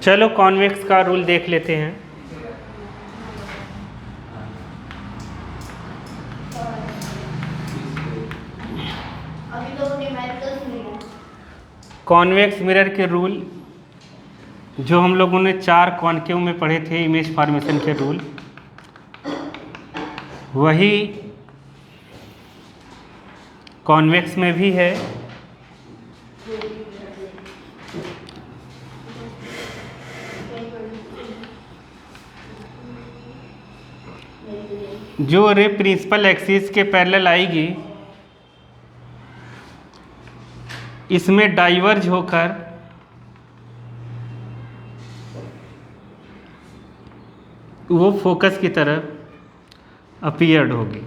चलो कॉन्वेक्स का रूल देख लेते हैं। कॉन्वेक्स मिरर के रूल जो हम लोगों ने 4 कॉनकेव में पढ़े थे, इमेज फॉर्मेशन के रूल, वही कॉन्वेक्स में भी है। जो रे प्रिंसिपल एक्सिस के पैरेलल आएगी, इसमें डाइवर्ज होकर वो फोकस की तरफ अपीयर्ड होगी।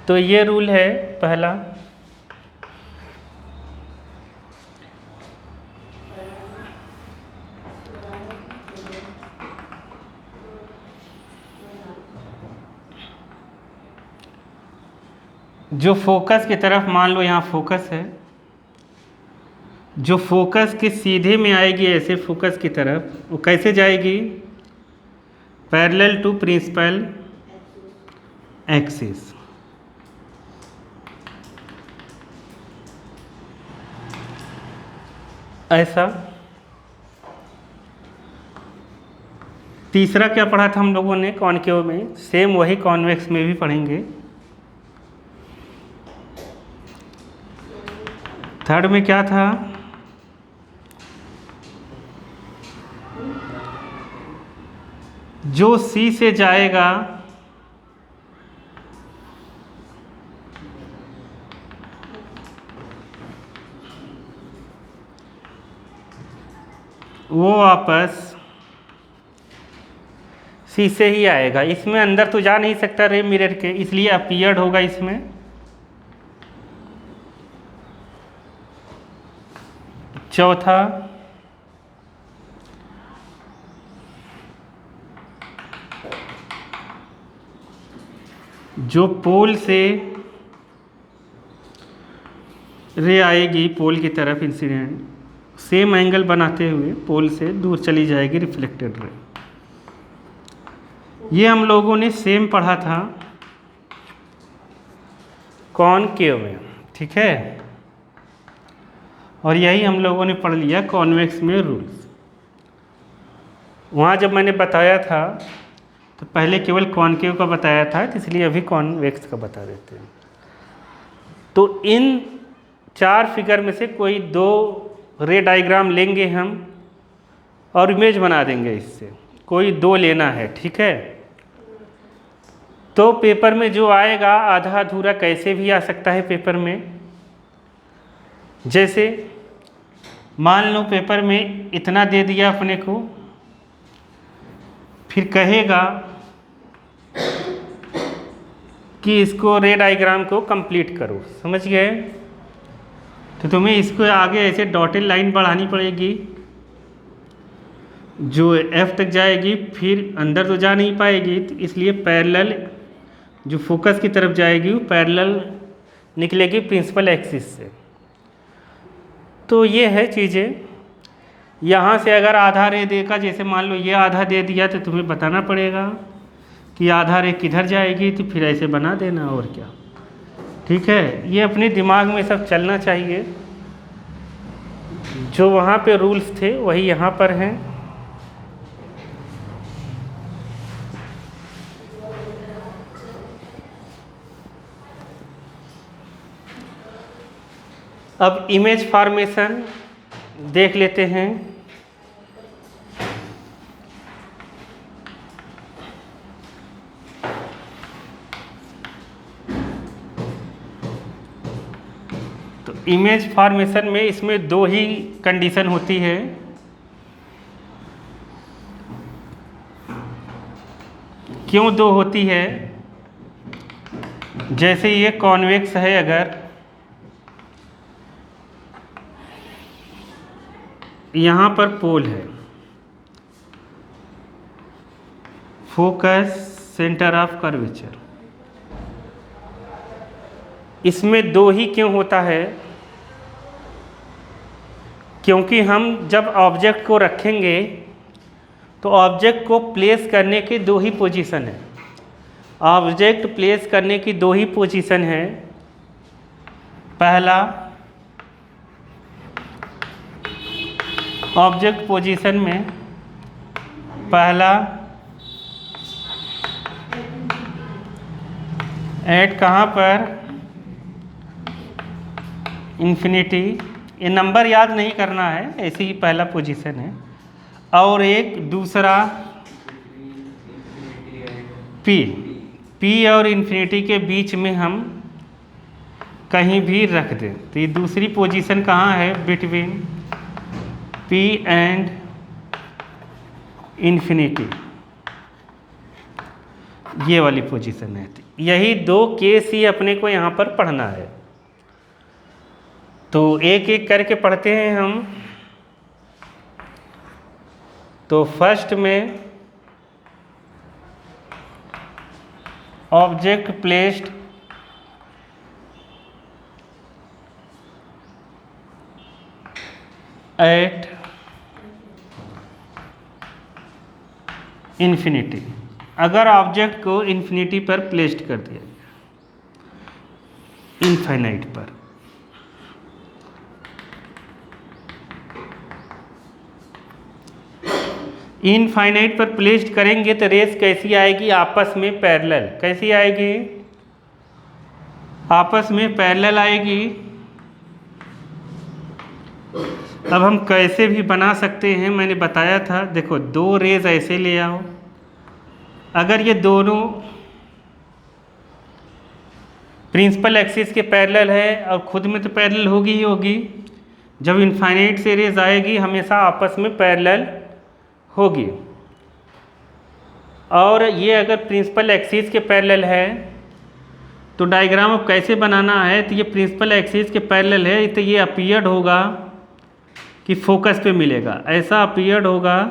तो ये रूल है पहला। जो फोकस की तरफ, मान लो यहाँ फोकस है, जो फोकस के सीधे में आएगी ऐसे फोकस की तरफ, वो कैसे जाएगी? Parallel to principal axis. ऐसा। तीसरा क्या पढ़ा था हम लोगों ने कॉनकेव में? सेम वही कॉन्वेक्स में भी पढ़ेंगे। थर्ड में क्या था? जो सी से जाएगा वो वापस सी से ही आएगा। इसमें अंदर तो जा नहीं सकता रे मिरर के, इसलिए अपीयर्ड होगा इसमें। चौथा, जो पोल से रे आएगी पोल की तरफ इंसिडेंट, सेम एंगल बनाते हुए पोल से दूर चली जाएगी रिफ्लेक्टेड रे। ये हम लोगों ने सेम पढ़ा था कॉनकेव में, ठीक है। और यही हम लोगों ने पढ़ लिया कॉन्वेक्स में रूल्स। वहाँ जब मैंने बताया था तो पहले केवल कॉनकेव का बताया था, तो इसलिए अभी कॉन्वेक्स का बता देते हैं। तो इन 4 फिगर में से कोई 2 रे डायग्राम लेंगे हम और इमेज बना देंगे इससे। कोई 2 लेना है, ठीक है। तो पेपर में जो आएगा आधा अधूरा कैसे भी आ सकता है पेपर में। जैसे मान लो पेपर में इतना दे दिया अपने को, फिर कहेगा कि इसको रे डायग्राम को कंप्लीट करो, समझ गए? तो तुम्हें इसको आगे ऐसे डॉटेड लाइन बढ़ानी पड़ेगी जो एफ तक जाएगी, फिर अंदर तो जा नहीं पाएगी, तो इसलिए पैरेलल जो फोकस की तरफ जाएगी वो पैरेलल निकलेगी प्रिंसिपल एक्सिस से। तो ये है चीज़ें। यहाँ से अगर आधा रे देगा, जैसे मान लो ये आधा दे दिया, तो तुम्हें बताना पड़ेगा कि आधा रे किधर जाएगी, तो फिर ऐसे बना देना, और क्या, ठीक है। ये अपने दिमाग में सब चलना चाहिए। जो वहाँ पे रूल्स थे वही यहाँ पर हैं। अब इमेज फॉर्मेशन देख लेते हैं। तो इमेज फॉर्मेशन में इसमें 2 ही कंडीशन होती है। क्यों 2 होती है? जैसे ये कॉन्वेक्स है, अगर यहाँ पर पोल है, फोकस सेंटर ऑफ कर्वेचर, इसमें दो ही क्यों होता है? क्योंकि हम जब ऑब्जेक्ट को रखेंगे तो ऑब्जेक्ट को प्लेस करने की दो ही पोजीशन है। ऑब्जेक्ट प्लेस करने की दो ही पोजीशन है। पहला, ऑब्जेक्ट पोजीशन में पहला ऐट कहाँ पर? इन्फिनिटी। ये नंबर याद नहीं करना है, ऐसे ही पहला पोजीशन है। और एक दूसरा पी और इन्फिनिटी के बीच में हम कहीं भी रख दें तो ये दूसरी पोजीशन कहाँ है? बिटवीन पी एंड इन्फिनिटी, ये वाली पोजीशन है। यही दो केस ही अपने को यहाँ पर पढ़ना है। तो एक एक करके पढ़ते हैं हम। तो फर्स्ट में ऑब्जेक्ट प्लेस्ड एट इन्फिनिटी। अगर ऑब्जेक्ट को इन्फिनिटी पर प्लेस्ड कर दिया, इनफाइनाइट पर, इनफाइनाइट पर प्लेस्ड करेंगे तो रेस कैसी आएगी? आपस में पैरेलल। कैसी आएगी? आपस में पैरेलल आएगी। अब हम कैसे भी बना सकते हैं, मैंने बताया था। देखो, दो रेज ऐसे ले आओ। अगर ये दोनों प्रिंसिपल एक्सिस के पैरेलल है, और खुद में तो पैरेलल होगी ही होगी, जब इनफाइनाइट से रेज आएगी हमेशा आपस में पैरेलल होगी। और ये अगर प्रिंसिपल एक्सिस के पैरेलल है तो डायग्राम अब कैसे बनाना है? तो ये प्रिंसिपल एक्सिस के पैरेलल है तो ये अपीयर्ड होगा कि फोकस पे मिलेगा। ऐसा अपीयर्ड होगा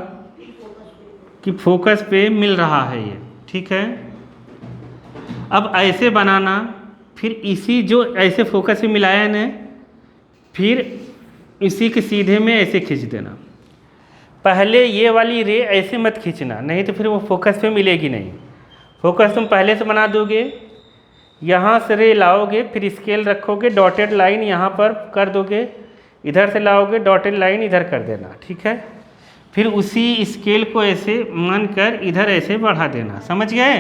कि फोकस पे मिल रहा है ये, ठीक है। अब ऐसे बनाना, फिर इसी जो ऐसे फोकस पे मिलाया ना, फिर इसी के सीधे में ऐसे खींच देना। पहले ये वाली रे ऐसे मत खींचना, नहीं तो फिर वो फोकस पे मिलेगी नहीं। फोकस तुम पहले से बना दोगे, यहाँ से रे लाओगे, फिर स्केल रखोगे, डॉटेड लाइन यहाँ पर कर दोगे, इधर से लाओगे, डॉटेड लाइन इधर कर देना, ठीक है। फिर उसी स्केल को ऐसे मान कर इधर ऐसे बढ़ा देना, समझ गए?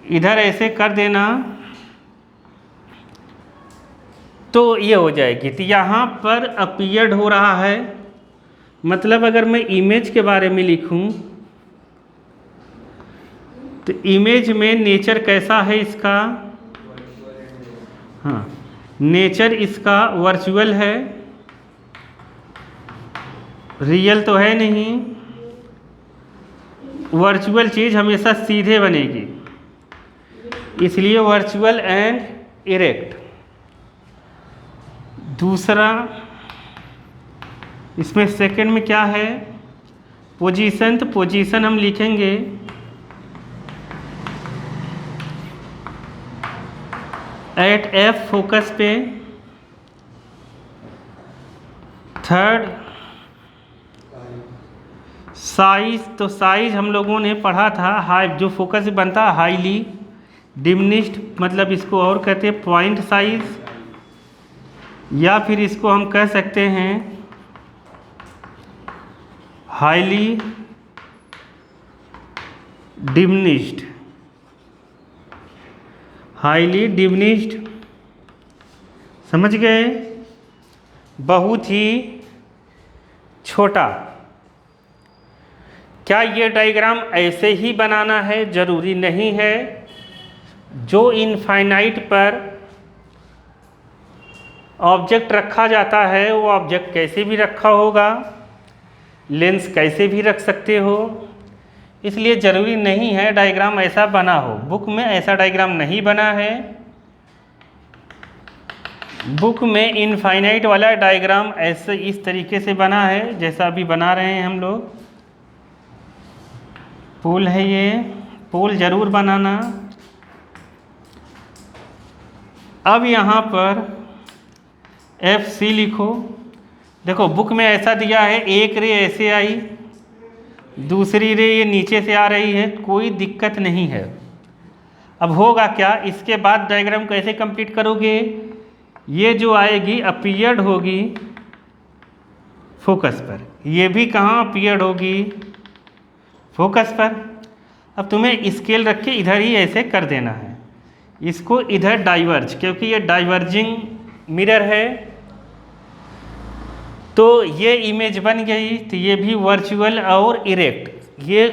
इधर ऐसे कर देना तो ये हो जाएगी। तो यहाँ पर अपीयर्ड हो रहा है, मतलब अगर मैं इमेज के बारे में लिखूं तो इमेज में नेचर कैसा है इसका? हाँ, नेचर इसका वर्चुअल है, रियल तो है नहीं। वर्चुअल चीज़ हमेशा सीधे बनेगी, इसलिए वर्चुअल एंड इरेक्ट। दूसरा, इसमें सेकंड में क्या है? पोजीशन। तो पोजीशन हम लिखेंगे एट एफ फोकस पे। Third, size. तो साइज हम लोगों ने पढ़ा था, हाई जो फोकस बनता है हाईली डिमिनिश्ड, मतलब इसको और कहते हैं पॉइंट साइज, या फिर इसको हम कह सकते हैं हाईली डिमिनिश्ड। हाईली डिमिनिश्ड, समझ गए? बहुत ही छोटा। क्या ये डायग्राम ऐसे ही बनाना है? ज़रूरी नहीं है। जो इनफाइनाइट पर ऑब्जेक्ट रखा जाता है वो ऑब्जेक्ट कैसे भी रखा होगा, लेंस कैसे भी रख सकते हो, इसलिए ज़रूरी नहीं है डायग्राम ऐसा बना हो। बुक में ऐसा डायग्राम नहीं बना है। बुक में इनफाइनाइट वाला डायग्राम ऐसे इस तरीके से बना है जैसा अभी बना रहे हैं हम लोग। पोल है ये, पोल ज़रूर बनाना। अब यहाँ पर FC लिखो। देखो बुक में ऐसा दिया है, एक रे ऐसे आई, दूसरी रे ये नीचे से आ रही है, कोई दिक्कत नहीं है। अब होगा क्या, इसके बाद डायग्राम कैसे कंप्लीट करोगे, ये जो आएगी अपीयर्ड होगी फोकस पर, ये भी कहाँ अपीयर्ड होगी, फोकस पर। अब तुम्हें स्केल रख के इधर ही ऐसे कर देना है, इसको इधर डाइवर्ज, क्योंकि ये डाइवर्जिंग मिरर है, तो ये इमेज बन गई। तो ये भी वर्चुअल और इरेक्ट, ये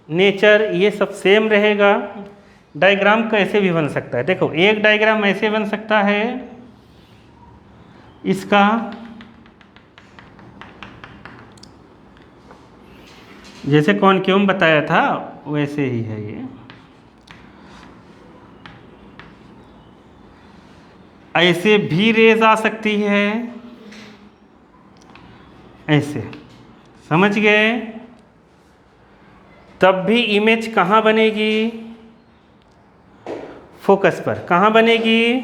नेचर ये सब सेम रहेगा। डायग्राम कैसे भी बन सकता है, देखो एक डायग्राम ऐसे बन सकता है, इसका जैसे कॉनकेव बताया था वैसे ही है ये। ऐसे भी रेज आ सकती है, ऐसे, समझ गए। तब भी इमेज कहाँ बनेगी, फोकस पर। कहाँ बनेगी,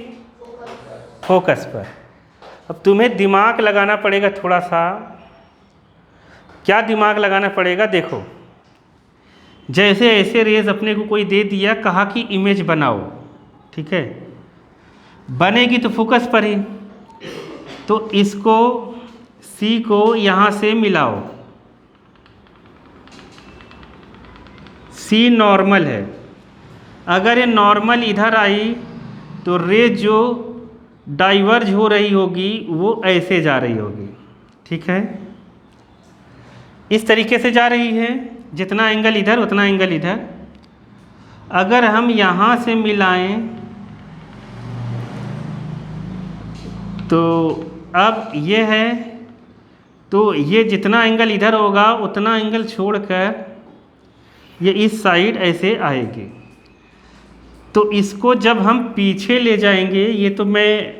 फोकस पर। अब तुम्हें दिमाग लगाना पड़ेगा थोड़ा सा। क्या दिमाग लगाना पड़ेगा, देखो जैसे ऐसे रेज अपने को कोई दे दिया, कहा कि इमेज बनाओ, ठीक है, बनेगी तो फोकस पर ही, तो इसको C को यहाँ से मिलाओ, C नॉर्मल है। अगर ये नॉर्मल इधर आई तो रे जो डाइवर्ज हो रही होगी वो ऐसे जा रही होगी, ठीक है, इस तरीके से जा रही है, जितना एंगल इधर उतना एंगल इधर। अगर हम यहाँ से मिलाएं तो अब ये है, तो ये जितना एंगल इधर होगा उतना एंगल छोड़कर ये इस साइड ऐसे आएगी। तो इसको जब हम पीछे ले जाएंगे, ये तो मैं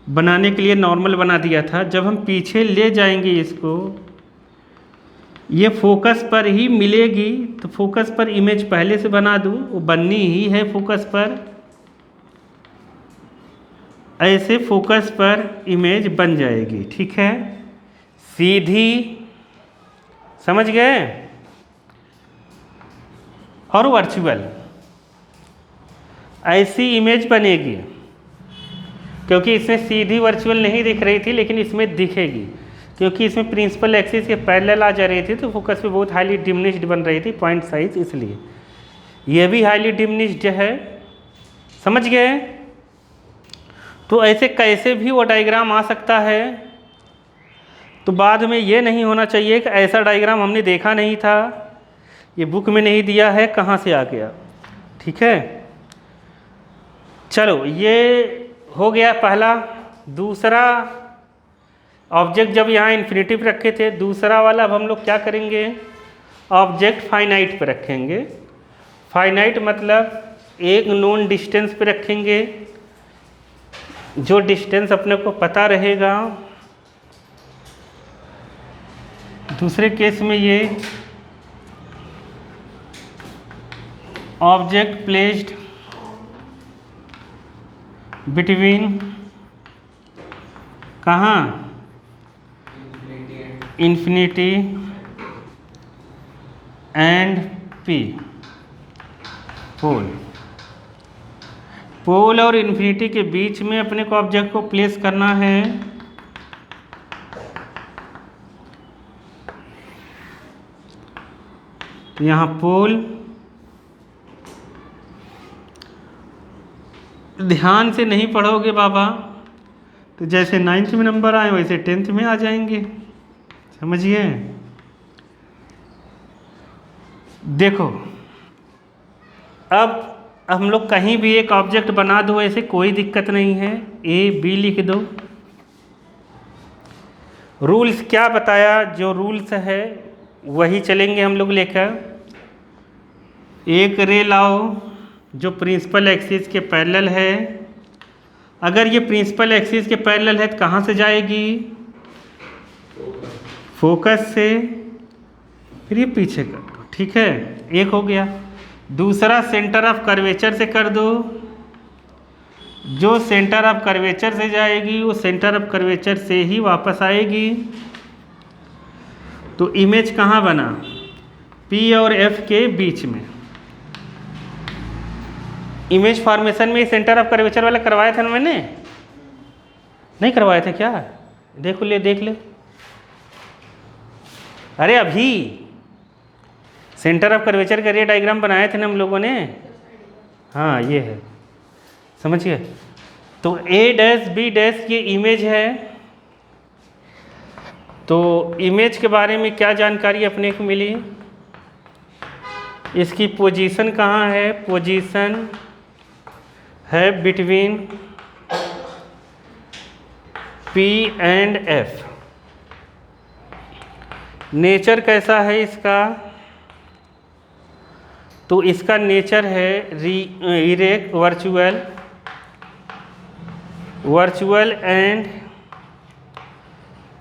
बनाने के लिए नॉर्मल बना दिया था, जब हम पीछे ले जाएंगे इसको, ये फोकस पर ही मिलेगी। तो फोकस पर इमेज पहले से बना दूँ, वो बननी ही है फोकस पर, ऐसे फोकस पर इमेज बन जाएगी, ठीक है, सीधी, समझ गए। और वर्चुअल ऐसी इमेज बनेगी, क्योंकि इसमें सीधी वर्चुअल नहीं दिख रही थी, लेकिन इसमें दिखेगी, क्योंकि इसमें प्रिंसिपल एक्सिस के पैरेलल आ जा रही थी, तो फोकस पे बहुत हाईली डिमिनिश्ड बन रही थी पॉइंट साइज, इसलिए ये भी हाईली डिमिनिश्ड है, समझ गए। तो ऐसे कैसे भी वो डायग्राम आ सकता है। तो बाद में ये नहीं होना चाहिए कि ऐसा डायग्राम हमने देखा नहीं था, ये बुक में नहीं दिया है, कहाँ से आ गया, ठीक है। चलो ये हो गया पहला। दूसरा ऑब्जेक्ट जब यहाँ इन्फिनिटी पे रखे थे, दूसरा वाला अब हम लोग क्या करेंगे, ऑब्जेक्ट फाइनाइट पे रखेंगे। फाइनाइट मतलब एक नोन डिस्टेंस पे रखेंगे, जो डिस्टेंस अपने को पता रहेगा। दूसरे केस में ये ऑब्जेक्ट प्लेस्ड बिटवीन कहाँ, इन्फिनिटी एंड P, पोल। पोल और इन्फिनिटी के बीच में अपने को ऑब्जेक्ट को प्लेस करना है। तो यहाँ पोल, ध्यान से नहीं पढ़ोगे बाबा तो जैसे 9th में नंबर आए वैसे 10th में आ जाएंगे, समझिए। देखो अब हम लोग कहीं भी एक ऑब्जेक्ट बना दो, ऐसे कोई दिक्कत नहीं है, A B लिख दो। रूल्स क्या बताया, जो रूल्स है वही चलेंगे हम लोग लेकर। एक रे लाओ जो प्रिंसिपल एक्सिस के पैरेलल है। अगर ये प्रिंसिपल एक्सिस के पैरेलल है तो कहाँ से जाएगी, फोकस से, फिर ये पीछे कर दो, ठीक है, एक हो गया। दूसरा सेंटर ऑफ कर्वेचर से कर दो, जो सेंटर ऑफ कर्वेचर से जाएगी वो सेंटर ऑफ कर्वेचर से ही वापस आएगी। तो इमेज कहाँ बना? P और F के बीच में। इमेज फॉर्मेशन में सेंटर ऑफ कर्वेचर वाला करवाया था ना मैंने? नहीं करवाया था क्या? देख ले। अरे अभी सेंटर ऑफ कर्वेचर का रे डायग्राम बनाए थे ना हम लोगों ने। हाँ ये है, समझ गए? तो A', B' ये इमेज है। तो इमेज के बारे में क्या जानकारी अपने को मिली? इसकी पोजीशन कहाँ है? पोजीशन है between P and F। Nature कैसा है इसका? तो इसका नेचर है इरेक्ट, वर्चुअल एंड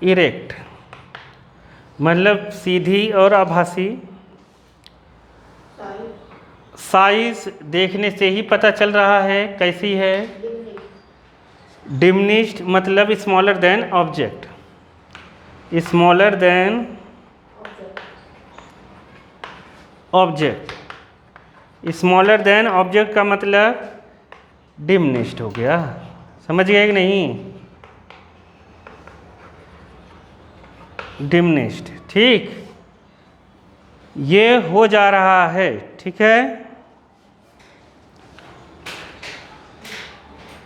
इरेक्ट, मतलब सीधी और आभासी। साइज देखने से ही पता चल रहा है कैसी है? डिमिनिश्ड, मतलब smaller than object. Smaller than object, smaller than object का मतलब डिमिनिश्ड हो गया। समझ गए कि नहीं? डिमिनिश्ड, ठीक। ये हो जा रहा है, ठीक है।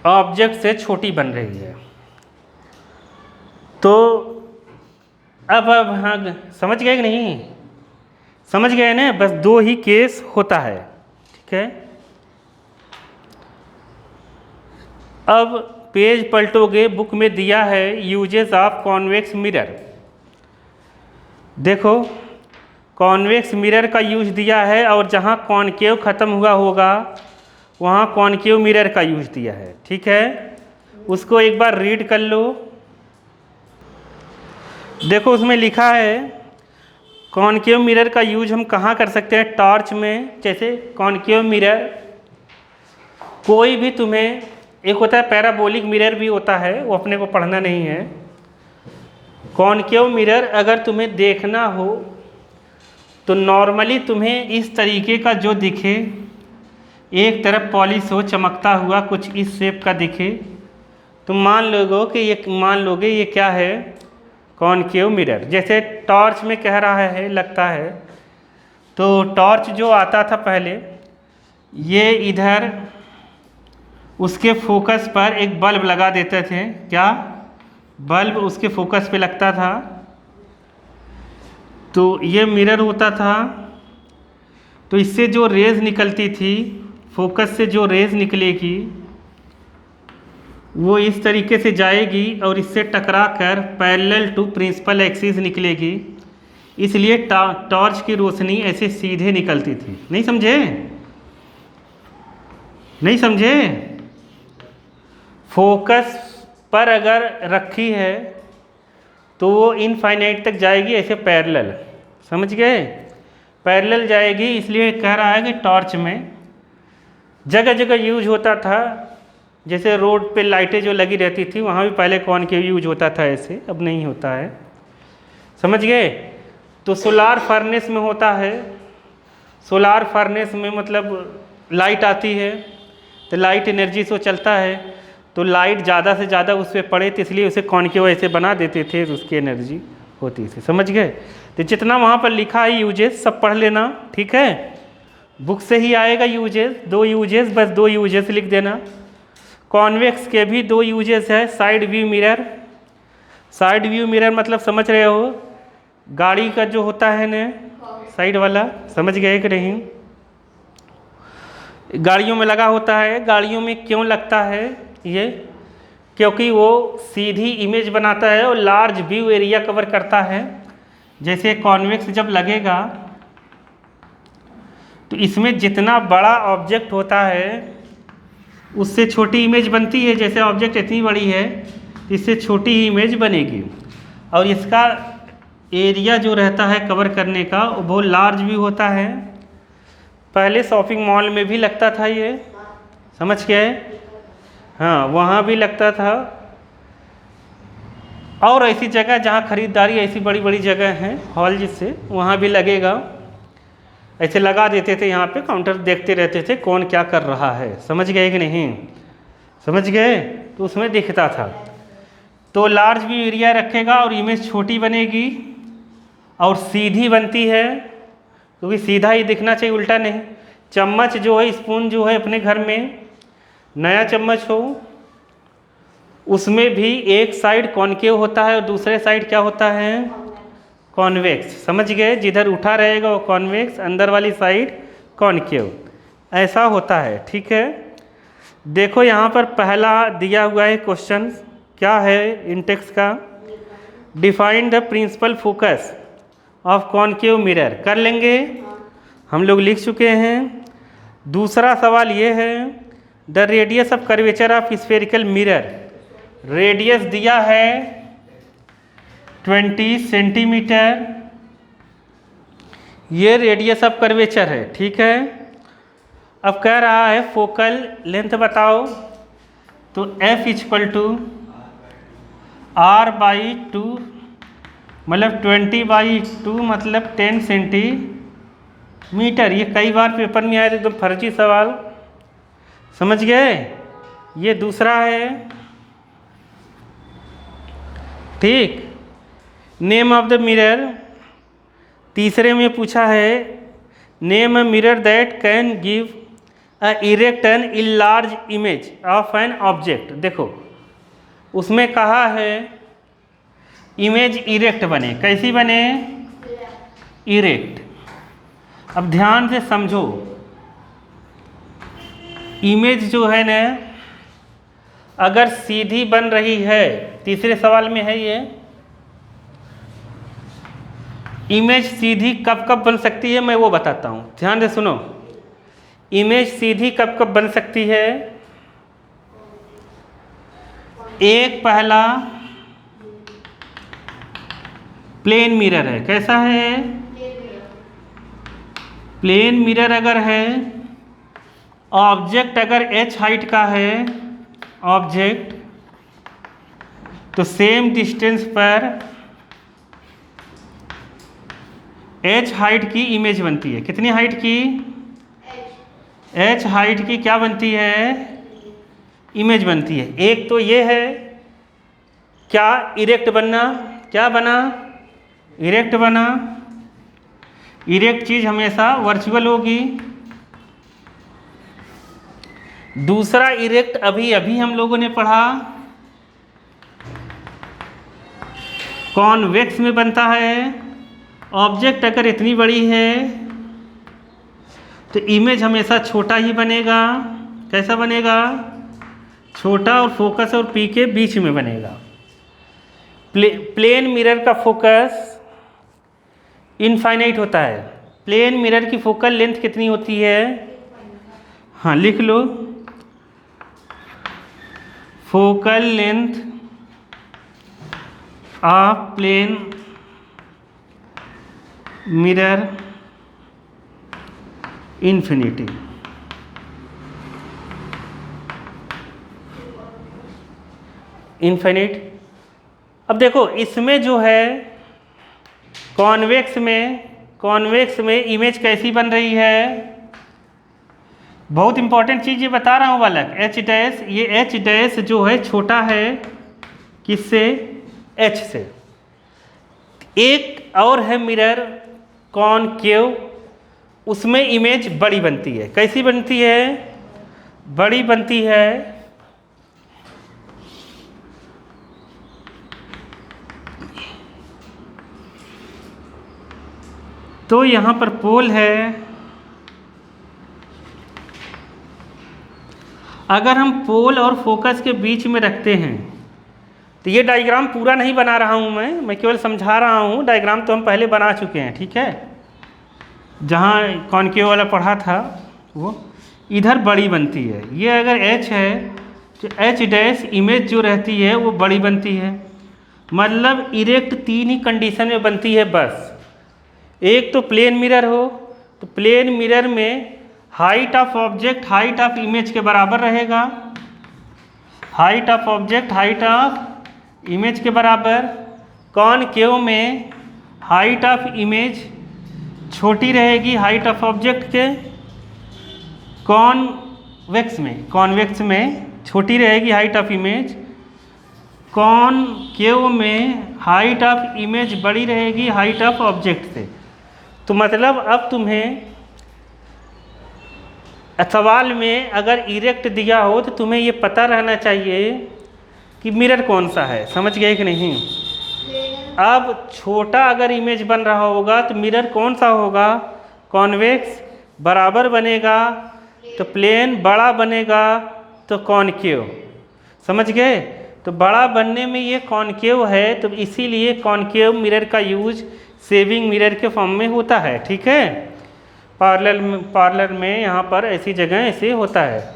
ऑब्जेक्ट से छोटी बन रही है। तो अब हाँ, समझ गए कि नहीं? समझ गए ना? बस दो ही केस होता है, ठीक है। अब पेज पलटोगे, बुक में दिया है यूजेस ऑफ कॉन्वेक्स मिरर। देखो कॉन्वेक्स मिरर का यूज दिया है, और जहाँ कॉनकेव ख़त्म हुआ होगा वहाँ कॉनकेव मिरर का यूज दिया है, ठीक है। उसको एक बार रीड कर लो। देखो उसमें लिखा है कॉनकेव मिरर का यूज हम कहाँ कर सकते हैं? टॉर्च में। जैसे कॉनकेव मिरर कोई भी तुम्हें, एक होता है पैराबोलिक मिरर भी होता है, वो अपने को पढ़ना नहीं है। कॉनकेव मिरर अगर तुम्हें देखना हो तो नॉर्मली तुम्हें इस तरीके का जो दिखे, एक तरफ पॉलिश हो, चमकता हुआ कुछ इस शेप का दिखे, तुम मान लोगे ये क्या है? Concave mirror. जैसे टॉर्च में कह रहा है, लगता है। तो टॉर्च जो आता था पहले, ये इधर उसके फोकस पर एक बल्ब लगा देते थे। क्या? बल्ब उसके फोकस पे लगता था, तो ये मिरर होता था। तो इससे जो रेज निकलती थी, फोकस से जो रेज निकलेगी वो इस तरीके से जाएगी और इससे टकरा कर पैरेलल टू प्रिंसिपल एक्सिस निकलेगी। इसलिए टॉर्च की रोशनी ऐसे सीधे निकलती थी। नहीं समझे? नहीं समझे? फोकस पर अगर रखी है तो वो इनफाइनाइट तक जाएगी, ऐसे पैरेलल। समझ गए? पैरेलल जाएगी। इसलिए कह रहा है कि टॉर्च में जगह जगह यूज होता था। जैसे रोड पे लाइटें जो लगी रहती थी, वहाँ भी पहले कॉनकेव यूज होता था ऐसे, अब नहीं होता है। समझ गए? तो सोलार फर्नेस में होता है। सोलार फर्नेस में मतलब लाइट आती है तो लाइट एनर्जी से चलता है, तो लाइट ज़्यादा से ज़्यादा उस पर पड़े, तो इसलिए उसे कॉनकेव ऐसे बना देते थे, तो उसकी एनर्जी होती थी। समझ गए? तो जितना वहाँ पर लिखा है यूजेस सब पढ़ लेना, ठीक है। बुक से ही आएगा यूजेस, 2 यूजेस, बस 2 यूजेस लिख देना। कॉन्वेक्स के भी 2 यूजेस है। Side view mirror, side view mirror मतलब समझ रहे हो? गाड़ी का जो होता है ना साइड वाला, समझ गए कि नहीं? गाड़ियों में लगा होता है। गाड़ियों में क्यों लगता है ये? क्योंकि वो सीधी इमेज बनाता है और लार्ज व्यू एरिया कवर करता है। जैसे कॉन्वेक्स जब लगेगा तो इसमें जितना बड़ा ऑब्जेक्ट होता है उससे छोटी इमेज बनती है। जैसे ऑब्जेक्ट इतनी बड़ी है, इससे छोटी ही इमेज बनेगी। और इसका एरिया जो रहता है कवर करने का वो बहुत लार्ज भी होता है। पहले शॉपिंग मॉल में भी लगता था ये, समझ गए? हाँ वहाँ भी लगता था, और ऐसी जगह जहाँ खरीदारी ऐसी बड़ी बड़ी जगह हैं हॉल जिससे, वहाँ भी लगेगा। ऐसे लगा देते थे यहाँ पे, काउंटर देखते रहते थे कौन क्या कर रहा है। समझ गए कि नहीं? समझ गए? तो उसमें दिखता था। तो लार्ज व्यू एरिया रखेगा और इमेज छोटी बनेगी और सीधी बनती है, क्योंकि सीधा ही दिखना चाहिए, उल्टा नहीं। चम्मच जो है, स्पून जो है अपने घर में नया चम्मच हो, उसमें भी एक साइड कॉनकेव होता है और दूसरे साइड क्या होता है? कॉन्वेक्स। समझ गए? जिधर उठा रहेगा वो कॉन्वेक्स, अंदर वाली साइड कॉनकेव, ऐसा होता है। ठीक है, देखो यहाँ पर पहला दिया हुआ है क्वेश्चन, क्या है इंटेक्स का? Define the principal focus of concave mirror. कर लेंगे, हम लोग लिख चुके हैं। दूसरा सवाल ये है, the radius of curvature of spherical mirror. Radius दिया है 20 सेंटीमीटर, ये रेडियस ऑफ कर्वेचर है। ठीक है, अब कह रहा है फोकल लेंथ बताओ, तो F इक्वल टू R/2, मतलब 20/2 मतलब 10 सेंटीमीटर। ये कई बार पेपर में आया था, एकदम फर्जी सवाल। समझ गए? ये दूसरा है। ठीक, नेम ऑफ द मिरर, तीसरे में पूछा है name a mirror that can give a erect and enlarge image of an object. देखो उसमें कहा है इमेज इरेक्ट बने। कैसी बने? इरेक्ट। अब ध्यान से समझो, इमेज जो है ना, अगर सीधी बन रही है, तीसरे सवाल में है ये, इमेज सीधी कब कब बन सकती है मैं वो बताता हूँ, ध्यान से सुनो। इमेज सीधी कब कब बन सकती है? एक पहला प्लेन मिरर है। कैसा है? प्लेन मिरर अगर है, ऑब्जेक्ट अगर h हाइट का है ऑब्जेक्ट, तो सेम डिस्टेंस पर h हाइट की इमेज बनती है। कितनी हाइट की? h हाइट की क्या बनती है? इमेज बनती है। एक तो ये है क्या, इरेक्ट बनना। क्या बना? इरेक्ट बना। इरेक्ट चीज हमेशा वर्चुअल होगी। दूसरा इरेक्ट अभी अभी हम लोगों ने पढ़ा, कॉन्वेक्स में बनता है। ऑब्जेक्ट अगर इतनी बड़ी है तो इमेज हमेशा छोटा ही बनेगा। कैसा बनेगा? छोटा, और फोकस और पी के बीच में बनेगा। प्लेन मिरर का फोकस इनफाइनाइट होता है। प्लेन मिरर की फोकल लेंथ कितनी होती है? हाँ लिख लो, focal length of plane mirror infinity. Infinite. अब देखो इसमें जो है कॉन्वेक्स में इमेज कैसी बन रही है? बहुत इंपॉर्टेंट चीज़ ये बता रहा हूँ बालक, एच डैश, ये एच डैश जो है छोटा है किससे? एच से। एक और है मिरर कॉनकेव, उसमें इमेज बड़ी बनती है। कैसी बनती है? बड़ी बनती है। तो यहाँ पर पोल है, अगर हम पोल और फोकस के बीच में रखते हैं, तो ये डायग्राम पूरा नहीं बना रहा हूँ मैं केवल समझा रहा हूँ। डायग्राम तो हम पहले बना चुके हैं, ठीक है। जहाँ कॉनकेव वाला पढ़ा था वो इधर बड़ी बनती है। ये अगर H है तो H डैश इमेज जो रहती है वो बड़ी बनती है। मतलब इरेक्ट तीन ही कंडीशन में बनती है बस। एक तो प्लेन मिरर हो, तो प्लेन मिरर में height of object height of image के बराबर रहेगा। Height of object height of image के बराबर। कॉनकेव में हाइट ऑफ इमेज छोटी रहेगी हाइट ऑफ ऑब्जेक्ट के। कॉन्वेक्स में छोटी रहेगी हाइट ऑफ इमेज। कॉनकेव में हाइट ऑफ इमेज बड़ी रहेगी हाइट ऑफ ऑब्जेक्ट से। तो मतलब अब तुम्हें सवाल में अगर इरेक्ट दिया हो तो तुम्हें ये पता रहना चाहिए कि मिरर कौन सा है। समझ गए कि नहीं? अब छोटा अगर इमेज बन रहा होगा तो मिरर कौन सा होगा? कॉन्वेक्स बराबर बनेगा तो प्लेन, बड़ा बनेगा तो कॉनकेव। समझ गए? तो बड़ा बनने में ये कॉनकेव है, तो इसीलिए कॉनकेव मिरर का यूज सेविंग मिरर के फॉर्म में होता है। ठीक है, पार्लर में यहाँ पर ऐसी जगह ऐसे होता है।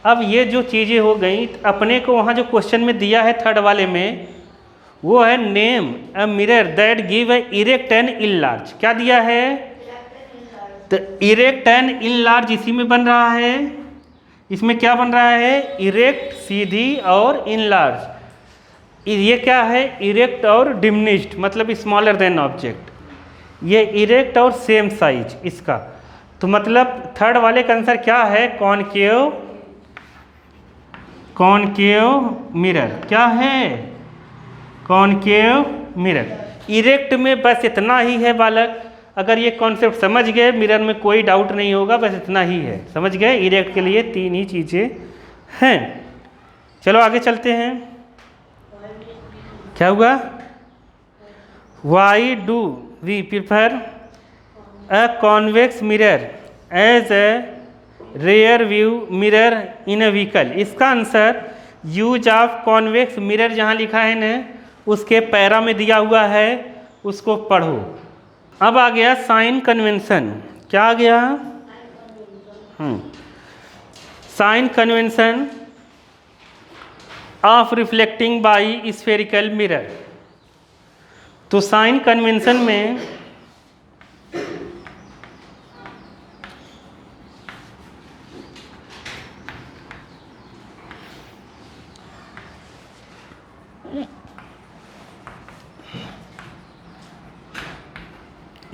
अब ये जो चीज़ें हो गई, अपने को वहाँ जो क्वेश्चन में दिया है थर्ड वाले में, वो है name a mirror that give a erect and enlarge. क्या दिया है? तो इरेक्ट एंड इनलार्ज इसी में बन रहा है। इसमें क्या बन रहा है? इरेक्ट सीधी और इनलार्ज। ये क्या है? इरेक्ट और डिमिनिश्ड, मतलब स्मॉलर देन ऑब्जेक्ट। ये इरेक्ट और सेम साइज इसका। तो मतलब थर्ड वाले का आंसर क्या है? Concave mirror. क्या है? Concave mirror. इरेक्ट में बस इतना ही है बालक। अगर ये कॉन्सेप्ट समझ गए, मिरर में कोई डाउट नहीं होगा, बस इतना ही है। समझ गए? इरेक्ट के लिए 3 ही चीज़ें हैं। चलो आगे चलते हैं। क्या हुआ? Why do we prefer a convex mirror as a rear view mirror in a vehicle? इसका answer use of convex mirror जहाँ लिखा है ना, उसके पैरा में दिया हुआ है, उसको पढ़ो। अब आ गया साइन कन्वेंशन। क्या आ गया? Sign convention of reflecting by spherical mirror. तो साइन कन्वेंशन में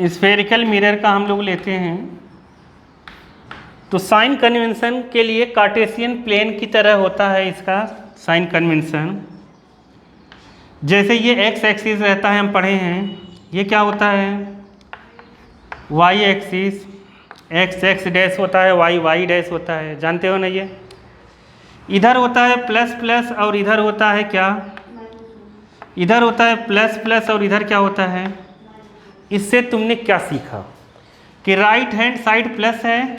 स्फेरिकल मिरर का हम लोग लेते हैं। तो साइन कन्वेंशन के लिए कार्टेशियन प्लेन की तरह होता है इसका साइन कन्वेंशन। जैसे ये एक्स एक्सिस रहता है, हम पढ़े हैं, ये क्या होता है? Y axis. X X dash होता है, वाई वाई डैश होता है, जानते हो ना? ये इधर होता है प्लस प्लस और इधर होता है क्या? इधर होता है प्लस प्लस और इधर क्या होता है? इससे तुमने क्या सीखा कि राइट हैंड साइड प्लस है,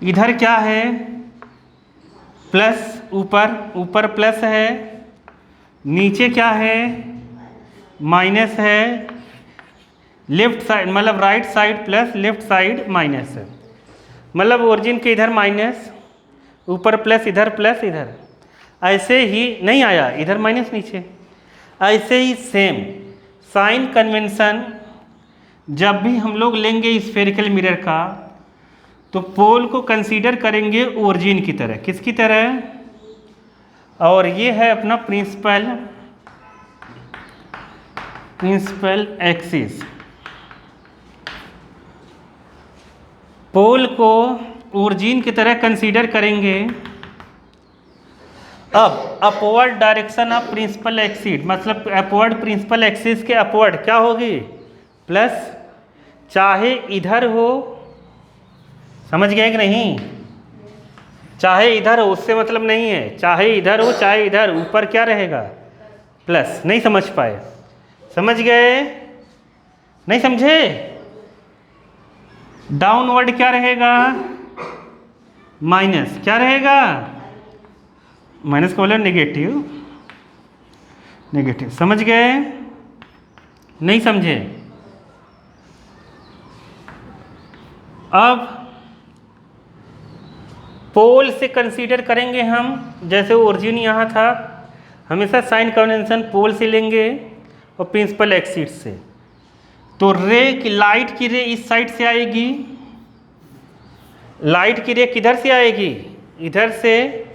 इधर क्या है? प्लस, ऊपर प्लस है, नीचे क्या है? माइनस है। लेफ्ट साइड मतलब right side plus, left side minus है। मतलब ओरिजिन के इधर माइनस, ऊपर प्लस, इधर प्लस, इधर ऐसे ही नहीं आया, इधर माइनस नीचे। ऐसे ही सेम साइन कन्वेंशन जब भी हम लोग लेंगे स्फेरिकल मिरर का, तो पोल को कंसीडर करेंगे ओरिजिन की तरह। किसकी तरह? और ये है अपना प्रिंसिपल एक्सिस। पोल को ओरिजिन की तरह कंसीडर करेंगे। अब upward direction of principal axis, मतलब अपवर्ड प्रिंसिपल एक्सिस के अपवर्ड क्या होगी? प्लस। चाहे इधर हो, समझ गए कि नहीं? चाहे इधर हो, उससे मतलब नहीं है। चाहे इधर हो चाहे इधर, ऊपर क्या रहेगा? प्लस। नहीं समझ पाए? समझ गए? नहीं समझे? डाउनवर्ड क्या रहेगा? माइनस। क्या रहेगा? माइनस का मतलब नेगेटिव। समझ गए? नहीं समझे? अब पोल से कंसीडर करेंगे हम। जैसे ओरिजिन यहाँ था, हमेशा साइन कन्वेंशन पोल से लेंगे और प्रिंसिपल एक्सिस से। तो रे की, लाइट की रे इस साइड से आएगी। लाइट की रे किधर से आएगी? इधर से।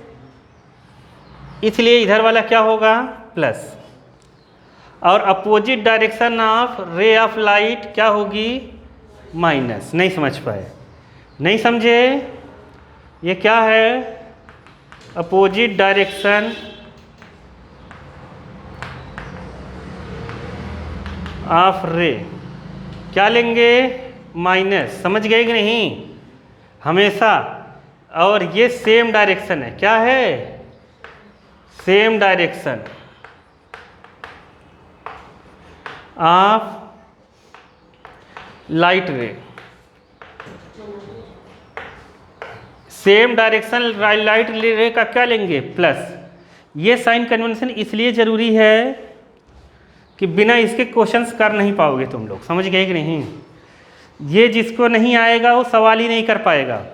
इसलिए इधर वाला क्या होगा, प्लस। और opposite direction of ray of light क्या होगी, माइनस। नहीं समझ पाए, नहीं समझे, ये क्या है, अपोजिट डायरेक्शन ऑफ रे क्या लेंगे, माइनस। समझ गए कि नहीं, हमेशा। और ये सेम डायरेक्शन है, क्या है, सेम डायरेक्शन ऑफ लाइट रे, सेम डायरेक्शन लाइट रे का क्या लेंगे, प्लस। ये साइन कन्वेंशन इसलिए ज़रूरी है कि बिना इसके क्वेश्चंस कर नहीं पाओगे तुम लोग, समझ गए कि नहीं। ये जिसको नहीं आएगा वो सवाल ही नहीं कर पाएगा,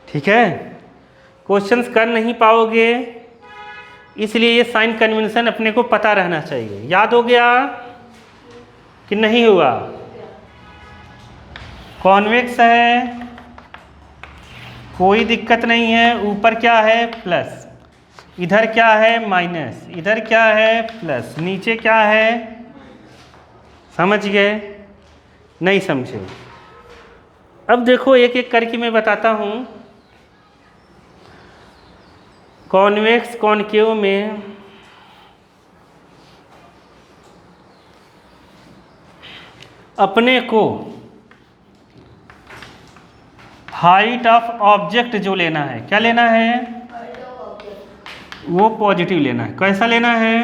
ठीक है, क्वेश्चंस कर नहीं पाओगे। इसलिए ये साइन कन्वेंशन अपने को पता रहना चाहिए। याद हो गया कि नहीं हुआ, कॉन्वेक्स है, कोई दिक्कत नहीं है, ऊपर क्या है, प्लस, इधर क्या है, माइनस, इधर क्या है, प्लस, नीचे क्या है, समझ गए, नहीं समझे। अब देखो एक एक करके मैं बताता हूँ। कॉन्वेक्स कॉनकेव में अपने को हाइट ऑफ ऑब्जेक्ट जो लेना है, क्या लेना है, वो पॉजिटिव लेना है। कैसा लेना है,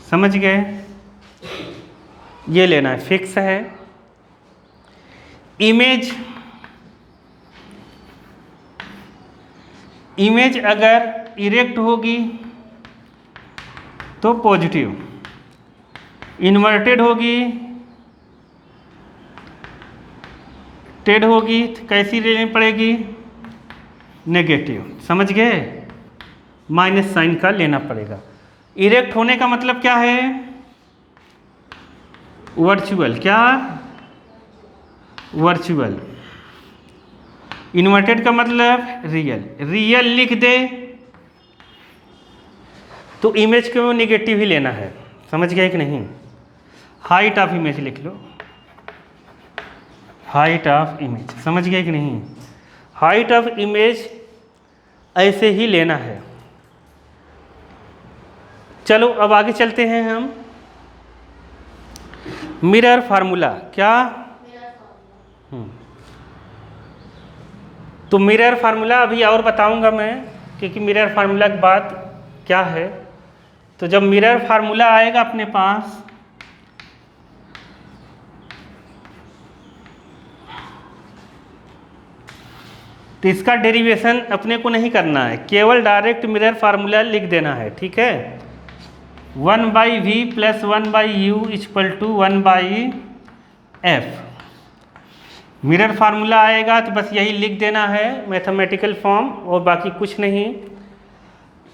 समझ गए, ये लेना है, फिक्स है। इमेज, इमेज अगर इरेक्ट होगी तो पॉजिटिव, इन्वर्टेड होगी, टेड होगी तो कैसी लेनी पड़ेगी, नेगेटिव, समझ गए, माइनस साइन का लेना पड़ेगा। इरेक्ट होने का मतलब क्या है, वर्चुअल, क्या, वर्चुअल। इन्वर्टेड का मतलब रियल, रियल लिख दे तो इमेज को निगेटिव ही लेना है, समझ गए कि नहीं। हाइट ऑफ इमेज लिख लो, हाइट ऑफ इमेज, समझ गए कि नहीं। हाइट ऑफ इमेज ऐसे ही लेना है। चलो अब आगे चलते हैं हम। मिरर फार्मूला, क्या, तो मिरर फार्मूला अभी और बताऊंगा मैं, क्योंकि मिरर फार्मूला की बात क्या है। तो जब मिरर फार्मूला आएगा अपने पास, तो इसका डेरिवेशन अपने को नहीं करना है, केवल डायरेक्ट मिरर फार्मूला लिख देना है, ठीक है। 1/v + 1/u = 1/f। Mirror formula आएगा तो बस यही लिख देना है, मैथमेटिकल फॉर्म, और बाकी कुछ नहीं।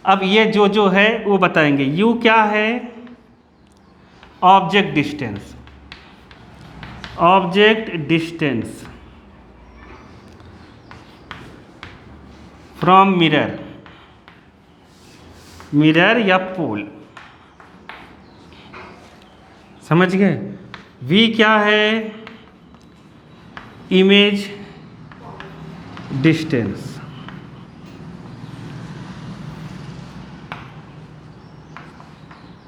अब ये जो है वो बताएंगे। u क्या है, object distance, object distance from mirror, mirror या पोल, समझ गए। v क्या है, इमेज डिस्टेंस,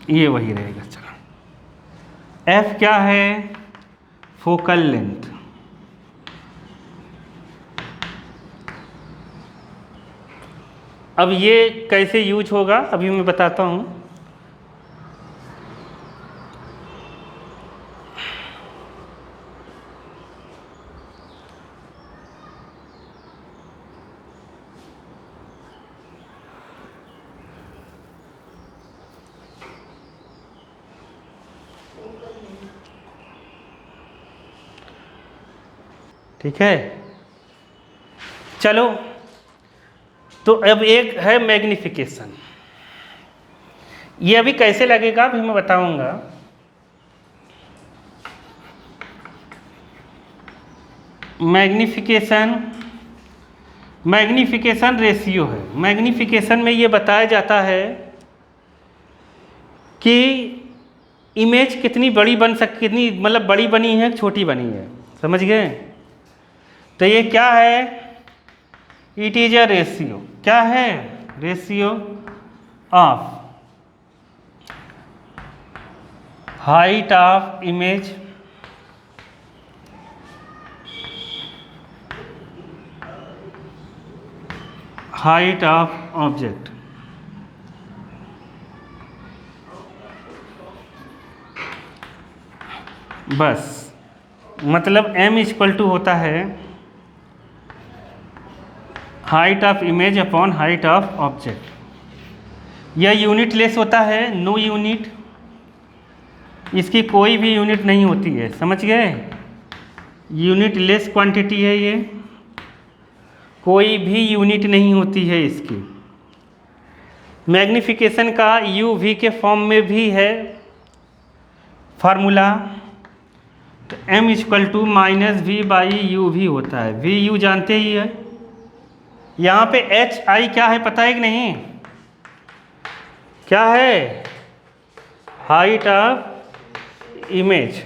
ये वही रहेगा। चलो f क्या है, फोकल लेंथ, अब ये कैसे यूज होगा अभी मैं बताता हूँ। ठीक है, चलो तो अब एक है मैग्निफिकेशन। ये अभी कैसे लगेगा अभी मैं बताऊंगा। मैग्निफिकेशन मैग्नीफिकेशन रेशियो है। मैग्नीफिकेशन में ये बताया जाता है कि इमेज कितनी बड़ी बन कितनी मतलब बड़ी बनी है, छोटी बनी है, समझ गए। तो ये क्या है, इट इज अ रेशियो, क्या है, ratio of height of image height of object. बस मतलब m इक्वल टू होता है height of image upon height of object. यह यूनिट लेस होता है, नो यूनिट, इसकी कोई भी यूनिट नहीं होती है, समझ गए। यूनिट लेस क्वांटिटी है ये, कोई भी यूनिट नहीं होती है इसकी। मैग्नीफिकेशन का यू वी के फॉर्म में भी है फार्मूला, तो m equal to minus v by u भी होता है। वी यू जानते ही है। यहाँ पे एच आई क्या है पता है कि नहीं, क्या है, हाइट ऑफ इमेज,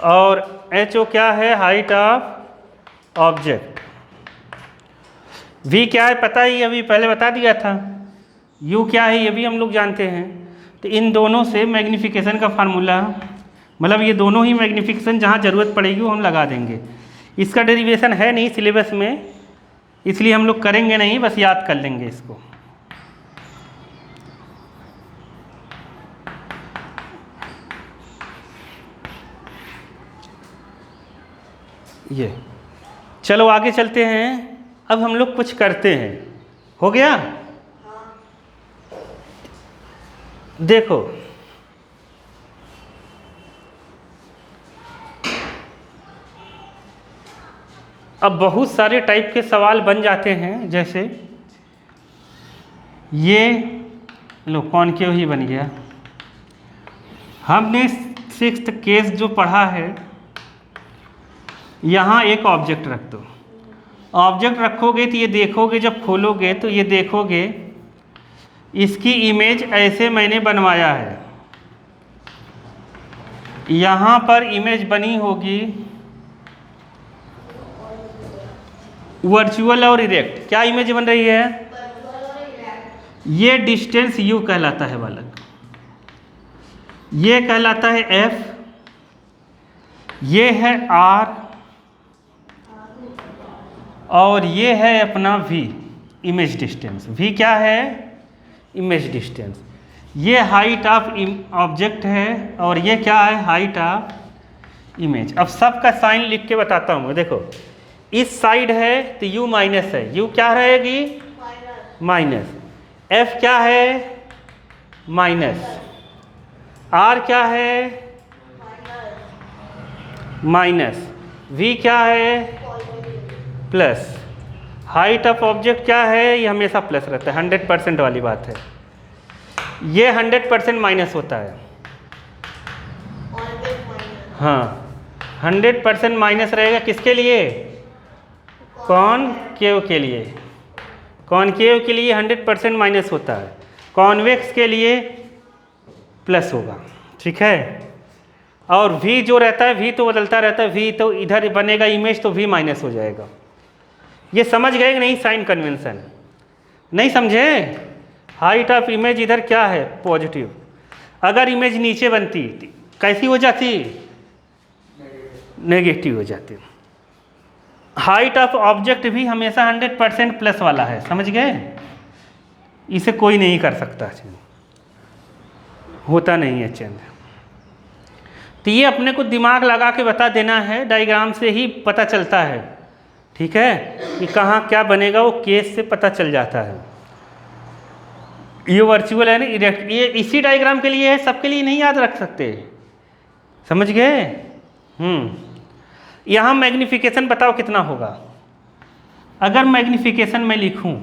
और एच ओ क्या है, हाइट ऑफ ऑब्जेक्ट। वी क्या है पता ही, अभी पहले बता दिया था। यू क्या है ये भी हम लोग जानते हैं। तो इन दोनों से मैग्नीफिकेशन का फार्मूला, मतलब ये दोनों ही मैग्नीफिकेशन जहाँ ज़रूरत पड़ेगी वो हम लगा देंगे। इसका डेरिवेशन है नहीं सिलेबस में, इसलिए हम लोग करेंगे नहीं, बस याद कर लेंगे इसको। ये चलो आगे चलते हैं। अब हम लोग कुछ करते हैं, हो गया। देखो अब बहुत सारे टाइप के सवाल बन जाते हैं, जैसे ये लो कॉनकेव ही बन गया। हमने 6th केस जो पढ़ा है, यहाँ एक ऑब्जेक्ट रख दो। ऑब्जेक्ट रखोगे तो ये देखोगे, जब खोलोगे तो ये देखोगे इसकी इमेज ऐसे मैंने बनवाया है। यहाँ पर इमेज बनी होगी वर्चुअल और इरेक्ट। क्या इमेज बन रही है, ये डिस्टेंस u कहलाता है बालक, ये कहलाता है f, ये है r, और ये है अपना v, इमेज डिस्टेंस। v क्या है, इमेज डिस्टेंस। ये हाइट ऑफ ऑब्जेक्ट है और ये क्या है, हाइट ऑफ इमेज। अब सबका साइन लिख के बताता हूँ। देखो इस साइड है तो u माइनस है, u क्या रहेगी, माइनस। f क्या है, माइनस। r क्या है, माइनस। v क्या है, प्लस। हाइट ऑफ ऑब्जेक्ट क्या है, ये हमेशा प्लस रहता है, 100% वाली बात है। ये 100% माइनस होता है, हाँ 100% माइनस रहेगा। किसके लिए, कॉनकेव के लिए। कॉनकेव के लिए 100% माइनस होता है, कॉन्वेक्स के लिए प्लस होगा, ठीक है। और v जो रहता है, v तो बदलता रहता है, v तो इधर बनेगा इमेज तो v माइनस हो जाएगा। ये समझ गए कि नहीं, साइन कन्वेंशन नहीं समझे। हाइट ऑफ इमेज इधर क्या है, पॉजिटिव। अगर इमेज नीचे बनती कैसी हो जाती, नेगेटिव हो जाती। हाइट ऑफ ऑब्जेक्ट भी हमेशा 100% प्लस वाला है, समझ गए। इसे कोई नहीं कर सकता चेंज, होता नहीं है चेंज। तो ये अपने को दिमाग लगा के बता देना है, डायग्राम से ही पता चलता है, ठीक है, कि कहाँ क्या बनेगा, वो केस से पता चल जाता है। ये वर्चुअल है ना, इरेक्ट, ये इसी डायग्राम के लिए है, सबके लिए नहीं याद रख सकते, समझ गए। यहाँ मैग्नीफिकेशन बताओ कितना होगा। अगर मैग्नीफिकेशन मैं लिखूं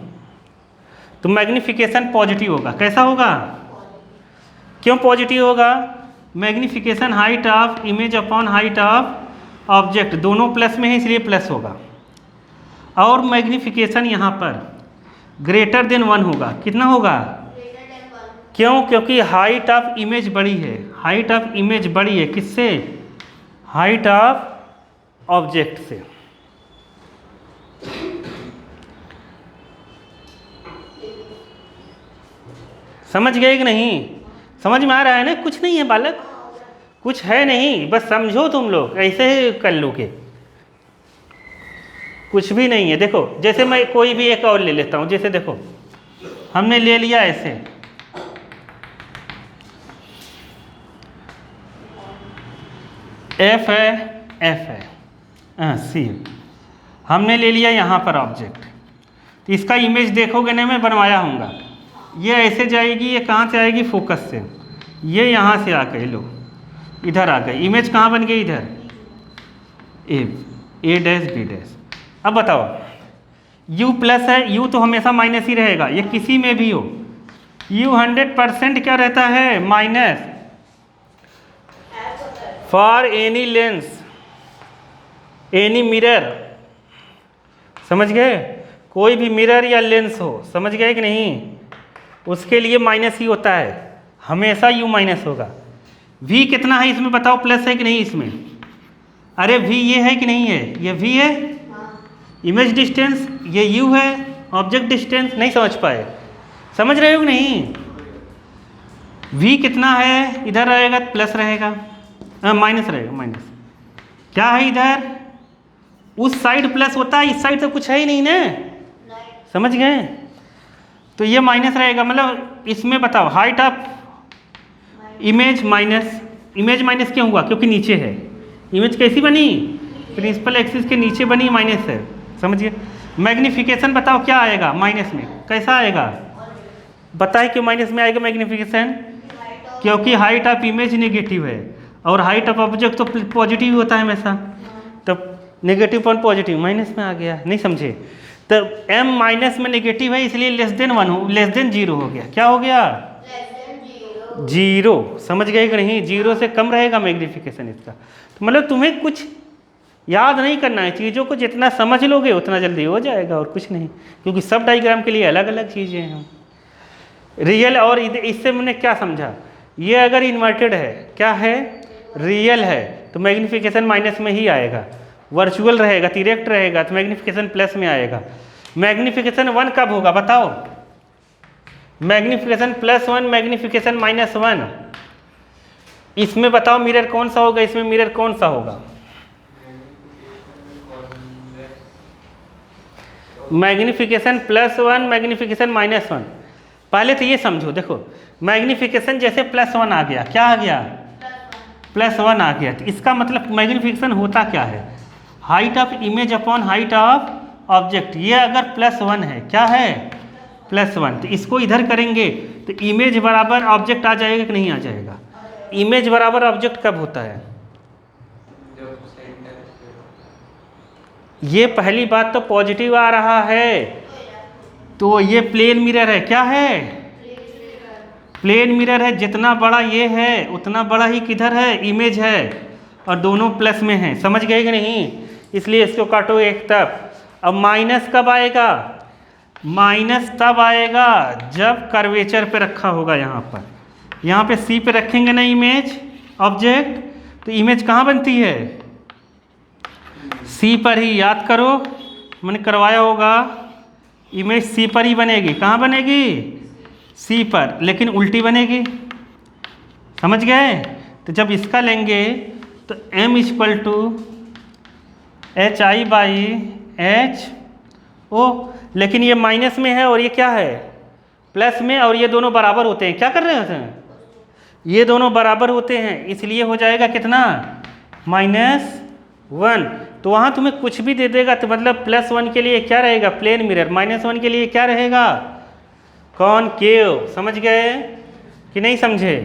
तो मैग्नीफिकेशन पॉजिटिव होगा। कैसा होगा, क्यों पॉजिटिव होगा, magnification height of image upon height of object, दोनों प्लस में है इसलिए प्लस होगा। और मैग्निफिकेशन यहाँ पर ग्रेटर देन 1 होगा। कितना होगा? क्यों? क्योंकि हाइट ऑफ इमेज बड़ी है। हाइट ऑफ इमेज बड़ी है किससे? हाइट ऑफ ऑब्जेक्ट से। समझ गए कि नहीं? समझ में आ रहा है ना? कुछ नहीं है बालक, कुछ है नहीं, बस समझो तुम लोग, ऐसे ही कर लोगे, कुछ भी नहीं है। देखो जैसे मैं कोई भी एक और ले लेता हूँ, जैसे देखो हमने ले लिया ऐसे, एफ है, एफ है, सी हमने ले लिया यहाँ पर ऑब्जेक्ट। तो इसका इमेज देखोगे ना, मैं बनवाया हूँगा, ये ऐसे जाएगी, ये कहाँ से आएगी? फोकस से। ये यहाँ से आ गई, लो इधर आ गई, इमेज कहाँ बन गई? इधर ए डैश बी डैश। अब बताओ, u प्लस है, u तो हमेशा माइनस ही रहेगा, ये किसी में भी हो। u 100% क्या रहता है? Minus. For any lens, any mirror, समझ गए? कोई भी मिरर या लेंस हो, समझ गए कि नहीं? उसके लिए माइनस ही होता है, हमेशा u माइनस होगा। v कितना है इसमें बताओ? प्लस है कि नहीं इसमें? अरे v ये है कि नहीं है? ये v है, इमेज डिस्टेंस, ये u है, ऑब्जेक्ट डिस्टेंस। नहीं समझ पाए? समझ रहे हो कि नहीं? v कितना है? इधर रहेगा प्लस रहेगा, माइनस रहेगा, माइनस। क्या है इधर? उस साइड प्लस होता है, इस साइड तो कुछ है ही नहीं ना, समझ गए? तो ये माइनस रहेगा, मतलब इसमें बताओ height of image minus. Image minus क्यों हुआ? क्योंकि नीचे है। इमेज कैसी बनी? प्रिंसिपल एक्सिस के नीचे बनी, माइनस है, समझिए। मैग्निफिकेशन बताओ क्या आएगा माइनस में? कैसा आएगा? बताए क्यों माइनस में आएगा मैग्निफिकेशन? क्योंकि हाइट ऑफ इमेज नेगेटिव है, और हाइट ऑफ ऑब्जेक्ट तो पॉजिटिव होता है हमेशा, तो नेगेटिव पॉइंट पॉजिटिव, माइनस में आ गया। नहीं समझे? तो m माइनस में नेगेटिव है, इसलिए लेस देन 1 हो, लेस देन 0 हो गया। क्या हो गया? 0। समझ गए कि नहीं? 0 से कम रहेगा मैग्निफिकेशन इसका। तो मतलब तुम्हें कुछ याद नहीं करना है, चीज़ों को जितना समझ लोगे उतना जल्दी हो जाएगा, और कुछ नहीं, क्योंकि सब डायग्राम के लिए अलग अलग चीज़ें हैं। रियल और इससे मैंने क्या समझा? ये अगर इन्वर्टेड है, क्या है? रियल है, तो मैग्निफिकेशन माइनस में ही आएगा। वर्चुअल रहेगा, तिरेक्ट रहेगा, तो मैग्निफिकेशन प्लस में आएगा। मैग्निफिकेशन 1 कब होगा बताओ? Magnification +1, magnification -1। इसमें बताओ मिरर कौन सा होगा, इसमें मिरर कौन सा होगा? Magnification +1, magnification -1। पहले तो ये समझो, देखो मैग्निफिकेशन जैसे +1 आ गया, क्या आ गया? +1 आ गया। तो इसका मतलब मैग्निफिकेशन होता क्या है? Height of image upon height of object. ये अगर +1 है, क्या है? +1। तो इसको इधर करेंगे तो इमेज बराबर ऑब्जेक्ट आ जाएगा कि नहीं आ जाएगा? इमेज बराबर ऑब्जेक्ट कब होता है? ये पहली बात तो पॉजिटिव आ रहा है, तो ये प्लेन मिरर है। क्या है? प्लेन मिरर है। जितना बड़ा ये है उतना बड़ा ही किधर है? इमेज है, और दोनों प्लस में है। समझ गए कि नहीं? इसलिए इसको काटो एक तरफ। अब माइनस कब आएगा? माइनस तब आएगा जब कर्वेचर पे रखा होगा। यहाँ पे सी पे रखेंगे ना इमेज ऑब्जेक्ट, तो इमेज कहाँ बनती है? सी पर ही। याद करो, मैंने करवाया होगा, इमेज सी पर ही बनेगी। कहाँ बनेगी? सी पर, लेकिन उल्टी बनेगी। समझ गए? तो जब इसका लेंगे तो m = HI/HO, लेकिन ये माइनस में है और ये क्या है? प्लस में, और ये दोनों बराबर होते हैं। क्या कर रहे होते हैं? ये दोनों बराबर होते हैं, इसलिए हो जाएगा कितना? -1। तो वहाँ तुम्हें कुछ भी दे देगा, तो मतलब +1 के लिए क्या रहेगा? Plane mirror. -1 के लिए क्या रहेगा? कॉनकेव। समझ गए कि नहीं समझे?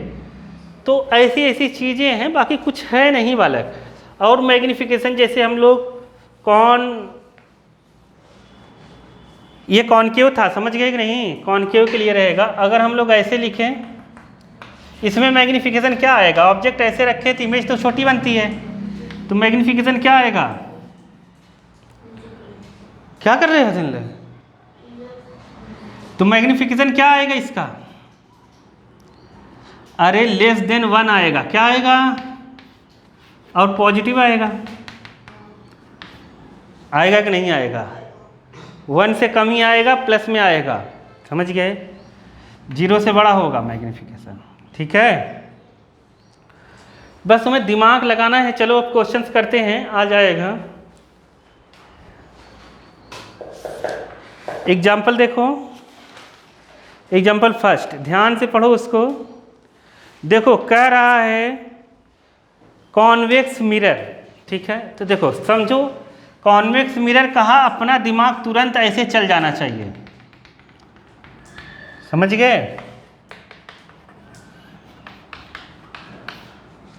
तो ऐसी ऐसी चीज़ें हैं, बाकी कुछ है नहीं बालक। और मैग्निफिकेशन जैसे हम लोग ये कॉनकेव था, समझ गए कि नहीं? कॉनकेव के लिए रहेगा। अगर हम लोग ऐसे लिखें, इसमें मैग्निफिकेशन क्या आएगा? ऑब्जेक्ट ऐसे रखे तो इमेज तो छोटी बनती है, तो मैग्निफिकेशन क्या आएगा? क्या कर रहे हैं हसन लोग? तो मैग्निफिकेशन क्या आएगा इसका? अरे लेस देन 1 आएगा। क्या आएगा? और पॉजिटिव आएगा। आएगा कि नहीं आएगा? 1 से कम ही आएगा, प्लस में आएगा। समझ गए? 0 से बड़ा होगा मैग्निफिकेशन। ठीक है, बस तुम्हें दिमाग लगाना है। चलो अब क्वेश्चंस करते हैं, आ जाएगा। एग्जाम्पल देखो, एग्जाम्पल फर्स्ट, ध्यान से पढ़ो उसको। देखो कह रहा है कॉन्वेक्स मिरर। ठीक है, तो देखो समझो, कॉन्वेक्स मिरर कहा, अपना दिमाग तुरंत ऐसे चल जाना चाहिए। समझ गए?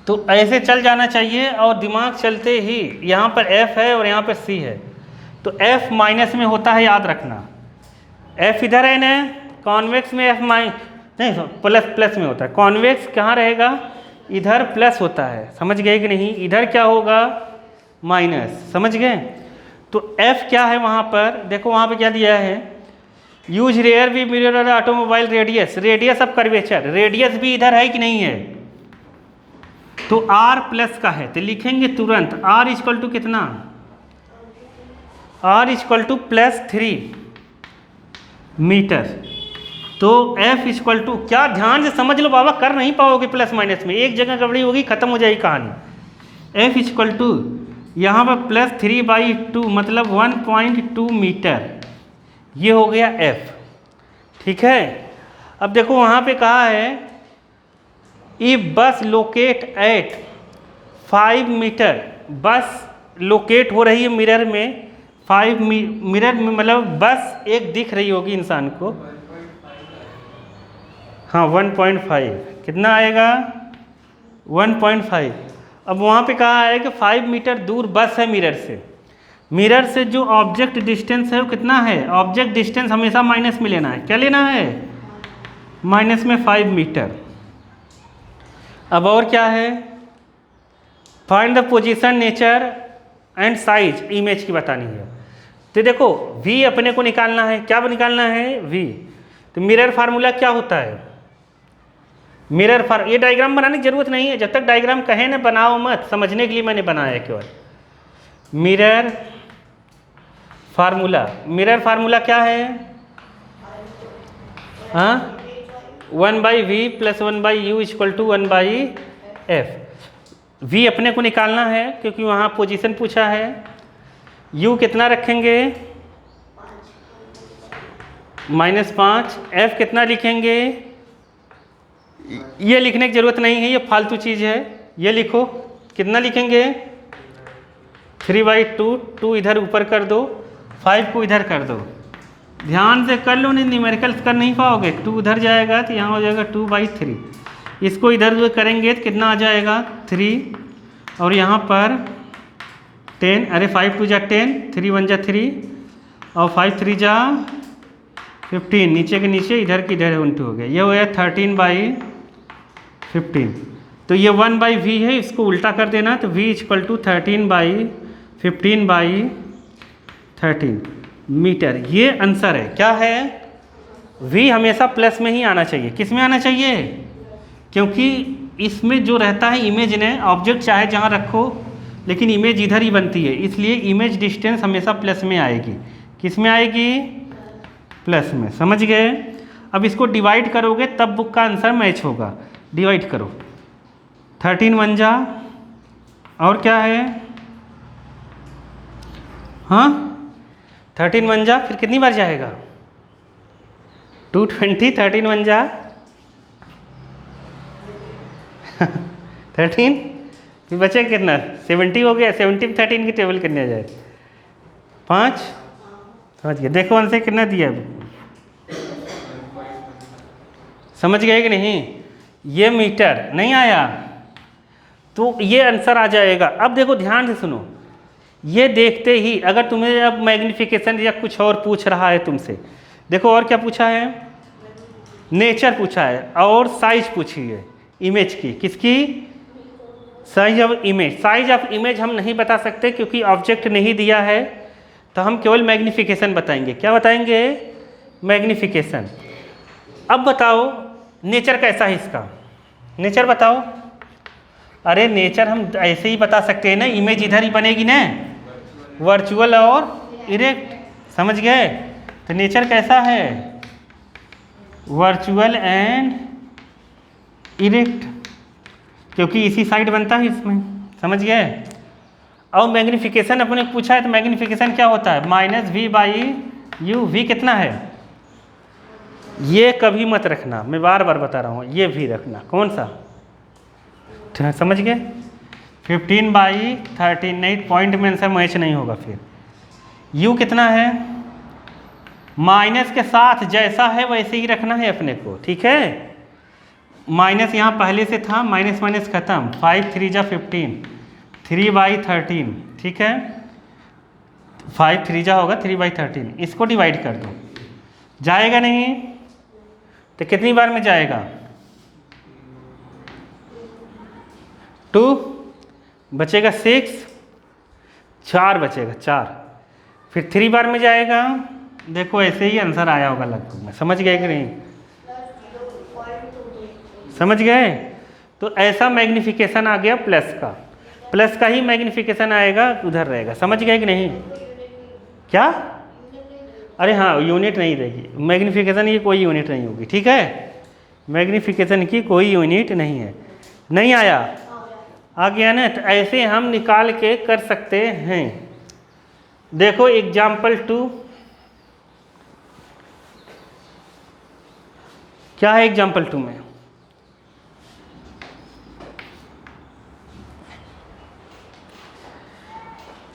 तो ऐसे चल जाना चाहिए, और दिमाग चलते ही यहाँ पर F है और यहाँ पर C है, तो F माइनस में होता है, याद रखना। F इधर है ना, कॉन्वेक्स में F नहीं प्लस में होता है। कॉन्वेक्स कहाँ रहेगा? इधर प्लस होता है। समझ गए कि नहीं? इधर क्या होगा? माइनस। समझ गए? तो F क्या है वहाँ पर? देखो वहाँ पे क्या दिया है, यूज रेयर भी mirror automobile radius, radius of curvature. Radius भी इधर है कि नहीं है? तो R प्लस का है, तो लिखेंगे तुरंत R इक्वल टू कितना? R equal to +3 metre. तो F इक्वल टू क्या, ध्यान से समझ लो बाबा, कर नहीं पाओगे प्लस माइनस में, एक जगह गड़बड़ी होगी, खत्म हो जाएगी कहानी। F इक्वल टू यहाँ पर +3/2 मतलब 1.2 मीटर, ये हो गया F। ठीक है, अब देखो वहाँ पे कहा है इफ बस लोकेट एट 5 मीटर, बस लोकेट हो रही है मिरर में 5 मिरर में, मतलब बस एक दिख रही होगी इंसान को। हाँ 1.5, कितना आएगा? 1.5। अब वहाँ पे कहा है कि 5 मीटर दूर बस है मिरर से। मिरर से जो ऑब्जेक्ट डिस्टेंस है वो कितना है? ऑब्जेक्ट डिस्टेंस हमेशा माइनस में लेना है। क्या लेना है? माइनस में 5 मीटर। अब और क्या है? Find the position, nature and size image की बतानी है। तो देखो V अपने को निकालना है। क्या निकालना है? V। तो मिरर फार्मूला क्या होता है? मिरर ये डायग्राम बनाने की जरूरत नहीं है, जब तक डायग्राम कहे ना बनाओ मत, समझने के लिए मैंने बनाया है केवल। मिरर फार्मूला, मिरर फार्मूला क्या है? हाँ 1/v + 1/u = 1/f। v अपने को निकालना है क्योंकि वहाँ पोजीशन पूछा है। u कितना रखेंगे? -5। f कितना लिखेंगे? ये लिखने की ज़रूरत नहीं है, ये फालतू चीज़ है। ये लिखो, कितना लिखेंगे? 3/2। 2 इधर ऊपर कर दो, 5 को इधर कर दो। ध्यान से कर लो, नहीं न्यूमेरिकल्स कर नहीं पाओगे। 2 उधर जाएगा तो यहाँ हो जाएगा 2/3। इसको इधर उधर करेंगे तो कितना आ जाएगा? 3। और यहाँ पर 10, अरे 5 2 जा 10, 3 1 जा 3 और 5 3 जा 15। नीचे के नीचे, इधर की इधर 1 2 हो गया। ये हो गया 13/15। तो ये 1/v है, इसको उल्टा कर देना तो v = 13/15/13 मीटर। ये आंसर है। क्या है? v हमेशा प्लस में ही आना चाहिए। किस में आना चाहिए? क्योंकि इसमें जो रहता है इमेज ने, ऑब्जेक्ट चाहे जहाँ रखो लेकिन इमेज इधर ही बनती है, इसलिए इमेज डिस्टेंस हमेशा प्लस में आएगी। किस में आएगी? प्लस में। समझ गए? अब इसको डिवाइड करोगे तब बुक का आंसर मैच होगा। डिवाइड करो, 13 1 जा, और क्या है? हाँ 13 1 जा, फिर कितनी बार जाएगा? 220। 13 1 जा 13, फिर बचे कितना? 70 हो गया। 70 में 13 की टेबल कितने आ जाए? 5। समझ गए? देखो आंसर कितना दिया। समझ गए कि नहीं? ये मीटर नहीं आया तो ये आंसर आ जाएगा। अब देखो ध्यान से सुनो, ये देखते ही अगर तुम्हें अब मैग्निफिकेशन या कुछ और पूछ रहा है तुमसे, देखो और क्या पूछा है? नेचर पूछा है और साइज पूछी है इमेज की। किसकी? Size of image. Size of image हम नहीं बता सकते क्योंकि ऑब्जेक्ट नहीं दिया है, तो हम केवल मैग्नीफिकेशन बताएंगे। क्या बताएंगे? मैग्नीफिकेशन। अब बताओ नेचर कैसा है इसका, नेचर बताओ। अरे नेचर हम ऐसे ही बता सकते हैं ना, इमेज इधर ही बनेगी ना, वर्चुअल और इरेक्ट, समझ गए? तो नेचर कैसा है? वर्चुअल एंड इरेक्ट, क्योंकि इसी साइड बनता है इसमें, समझ गए? और मैग्नीफिकेशन अपने पूछा है, तो मैग्नीफिकेशन क्या होता है? -v/u। v कितना है? ये कभी मत रखना, मैं बार बार बता रहा हूँ, ये भी रखना। कौन सा? समझ गए? 15/13, नहीं पॉइंट में आंसर मैच नहीं होगा फिर। u कितना है? माइनस के साथ जैसा है वैसे ही रखना है अपने को, ठीक है? माइनस यहाँ पहले से था, माइनस माइनस खत्म, 5 3 जा 15, 3/13, ठीक है? 5 3 जा होगा 3/13, इसको डिवाइड कर दो, जाएगा नहीं तो कितनी बार में जाएगा? 2 बचेगा, 6 4 बचेगा, 4, फिर 3 बार में जाएगा। देखो ऐसे ही आंसर आया होगा लगभग में, समझ गए कि नहीं? समझ गए? तो ऐसा मैग्नीफिकेशन आ गया प्लस का, प्लस का ही मैग्नीफिकेशन आएगा उधर रहेगा, समझ गए कि नहीं? क्या? अरे हाँ, यूनिट नहीं रहेगी मैग्नीफिकेशन की, कोई यूनिट नहीं होगी, ठीक है? मैग्नीफिकेशन की कोई यूनिट नहीं है। नहीं आया? आ गया ना? तो ऐसे हम निकाल के कर सकते हैं। देखो एग्जाम्पल 2, क्या है एग्जाम्पल 2 में?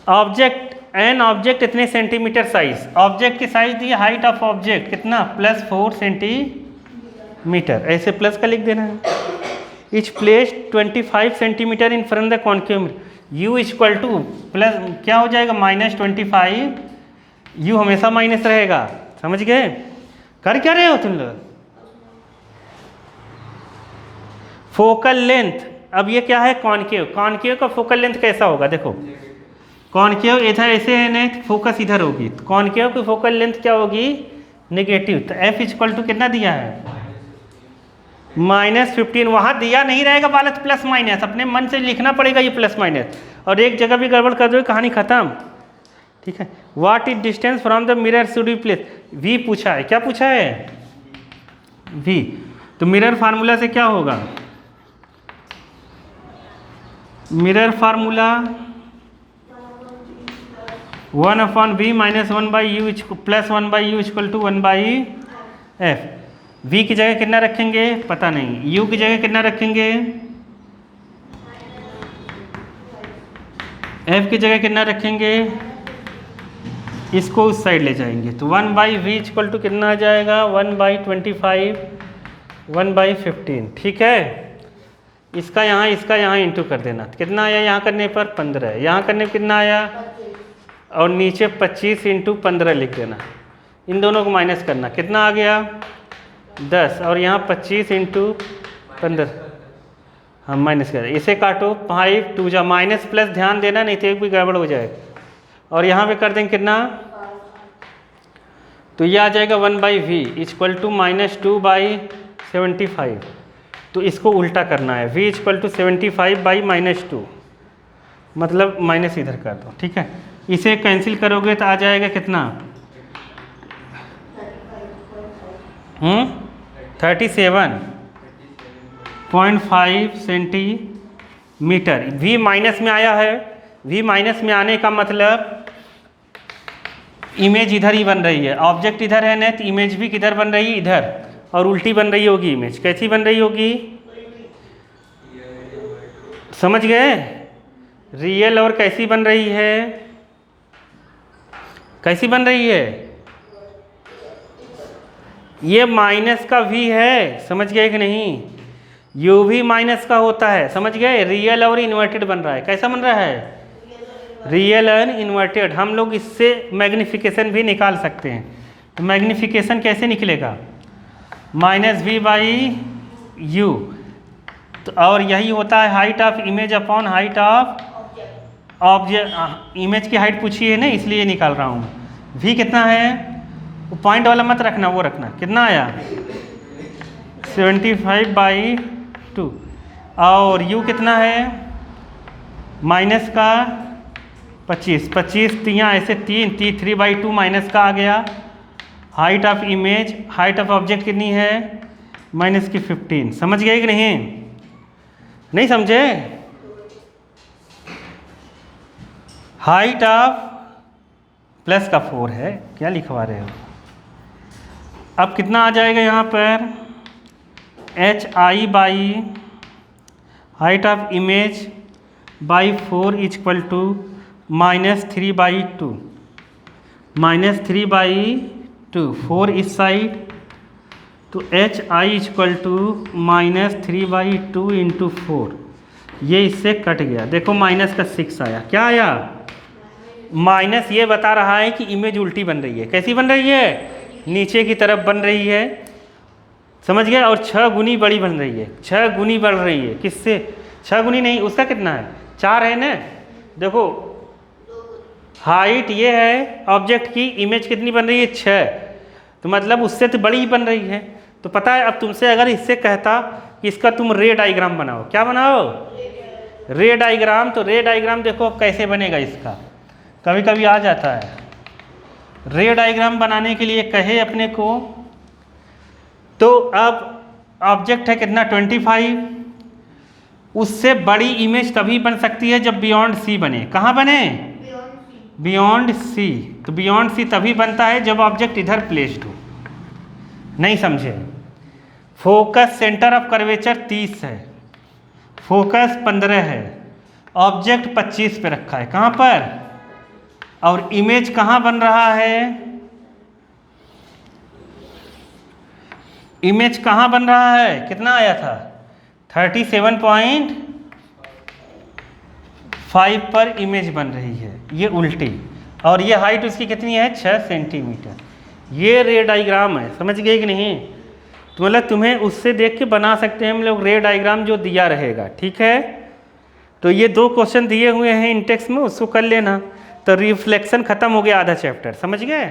ऑब्जेक्ट, एन ऑब्जेक्ट इतने सेंटीमीटर साइज, ऑब्जेक्ट की size the, height of object कितना? +4 सेंटीमीटर, ऐसे प्लस का लिख देना है। Etch place 25 centimetre in front the concave u equal two plus क्या हो जाएगा? -25, u हमेशा माइनस रहेगा, समझ गए? कर क्या रहे हो तुम लोग? फोकल लेंथ, अब ये क्या है? कॉन्केव, कॉन्केव का फोकल लेंथ कैसा होगा? देखो कॉन्केव इधर ऐसे है ना, फोकस इधर होगी, तो कॉन्केव की फोकल लेंथ क्या होगी? नेगेटिव। तो f इक्वल टू कितना दिया है? -15। वहाँ दिया नहीं रहेगा बालक, प्लस माइनस अपने मन से लिखना पड़ेगा ये प्लस माइनस, और एक जगह भी गड़बड़ कर दो कहानी खत्म, ठीक है? What is distance from the mirror should be place? v पूछा है, क्या पूछा है? v। तो मिरर फार्मूला से क्या होगा? Mirror formula 1/v - 1/u plus 1/u equal to 1/f। v की जगह कितना रखेंगे? पता नहीं। u की जगह कितना रखेंगे? f की जगह कितना रखेंगे? इसको उस साइड ले जाएंगे, तो 1/v इक्वल टू कितना आ जाएगा? 1/25, 1/15, ठीक है? इसका यहाँ इंटू कर देना, कितना आया यहाँ करने पर? 15, यहाँ करने पर कितना आया? और नीचे 25 × 15 लिख देना, इन दोनों को माइनस करना, कितना आ गया? 10, और यहाँ 25 × 15 हम माइनस कर, इसे काटो, 5 2 जा माइनस प्लस ध्यान देना, नहीं तो एक भी गड़बड़ हो जाएगा। और यहाँ पे कर देंगे कितना? तो ये आ जाएगा 1/v इक्वल टू -2/75। तो इसको उल्टा करना है, v इक्वल टू 75/-2, मतलब माइनस इधर कर दो, ठीक है? इसे कैंसिल करोगे तो आ जाएगा कितना? 37.5 सेंटीमीटर। v माइनस में आया है, v माइनस में आने का मतलब इमेज इधर ही बन रही है, ऑब्जेक्ट इधर है ना, तो इमेज भी किधर बन रही है? इधर, और उल्टी बन रही होगी इमेज। कैसी बन रही होगी? समझ गए? रियल और कैसी बन रही है? कैसी बन रही है? ये माइनस का v है, समझ गए कि नहीं? u भी माइनस का होता है, समझ गए? रियल और इन्वर्टेड बन रहा है। कैसा बन रहा है? Real and inverted. हम लोग इससे मैग्नीफिकेशन भी निकाल सकते हैं। तो मैग्नीफिकेशन कैसे निकलेगा? -v/u। तो और यही होता है height of image upon height of object image की हाइट पूछी है ना, इसलिए निकाल रहा हूँ। v कितना है, वो पॉइंट वाला मत रखना, वो रखना। कितना आया 75/2। और u कितना है माइनस का 25, 25 तियाँ ऐसे 3/2 माइनस का आ गया। Height of image, height of object कितनी है माइनस की 15। समझ गए कि नहीं, नहीं समझे? हाइट ऑफ प्लस का 4 है, क्या लिखवा रहे हो? अब कितना आ जाएगा यहाँ पर HI by height of image by 4 equal to -3/2, -3/2, 4 इस साइड, तो HI इक्वल टू -3/2 इंटू 4। ये इससे कट गया, देखो माइनस का 6 आया। क्या आया? माइनस। ये बता रहा है कि इमेज उल्टी बन रही है। कैसी बन रही है? नीचे की तरफ बन रही है, समझ गए? और 6 गुनी बड़ी बन रही है, 6 गुनी बढ़ रही है। किससे? 6 गुनी नहीं, उसका कितना है 4 है ना। देखो हाइट ये है ऑब्जेक्ट की, इमेज कितनी बन रही है 6, तो मतलब उससे तो बड़ी ही बन रही है। तो पता है, अब तुमसे अगर इससे कहता कि इसका तुम रे डायग्राम बनाओ, क्या बनाओ? रे डायग्राम। तो रे डायग्राम देखो अब कैसे बनेगा इसका, कभी कभी आ जाता है। रे डायग्राम बनाने के लिए कहे अपने को, तो अब ऑब्जेक्ट है कितना 25, उससे बड़ी इमेज तभी बन सकती है जब बियॉन्ड सी बने। कहाँ बने? Beyond C. तो बियॉन्ड सी तभी बनता है जब ऑब्जेक्ट इधर प्लेस्ड हो। नहीं समझे? फोकस सेंटर ऑफ कर्वेचर 30 है, फोकस 15 है, ऑब्जेक्ट 25 पे रखा है। कहाँ पर? और इमेज कहाँ बन रहा है? इमेज कहाँ बन रहा है? कितना आया था 37.5 पर इमेज बन रही है, ये उल्टी। और ये हाइट उसकी कितनी है 6 सेंटीमीटर। ये रे डायग्राम है, समझ गए कि नहीं? तो मतलब तुम्हें उससे देख के बना सकते हैं हम लोग रे डायग्राम जो दिया रहेगा, ठीक है? तो ये 2 क्वेश्चन दिए हुए हैं इंटेक्स में, उसको कर लेना। तो रिफ्लेक्शन खत्म हो गया आधा चैप्टर, समझ गए?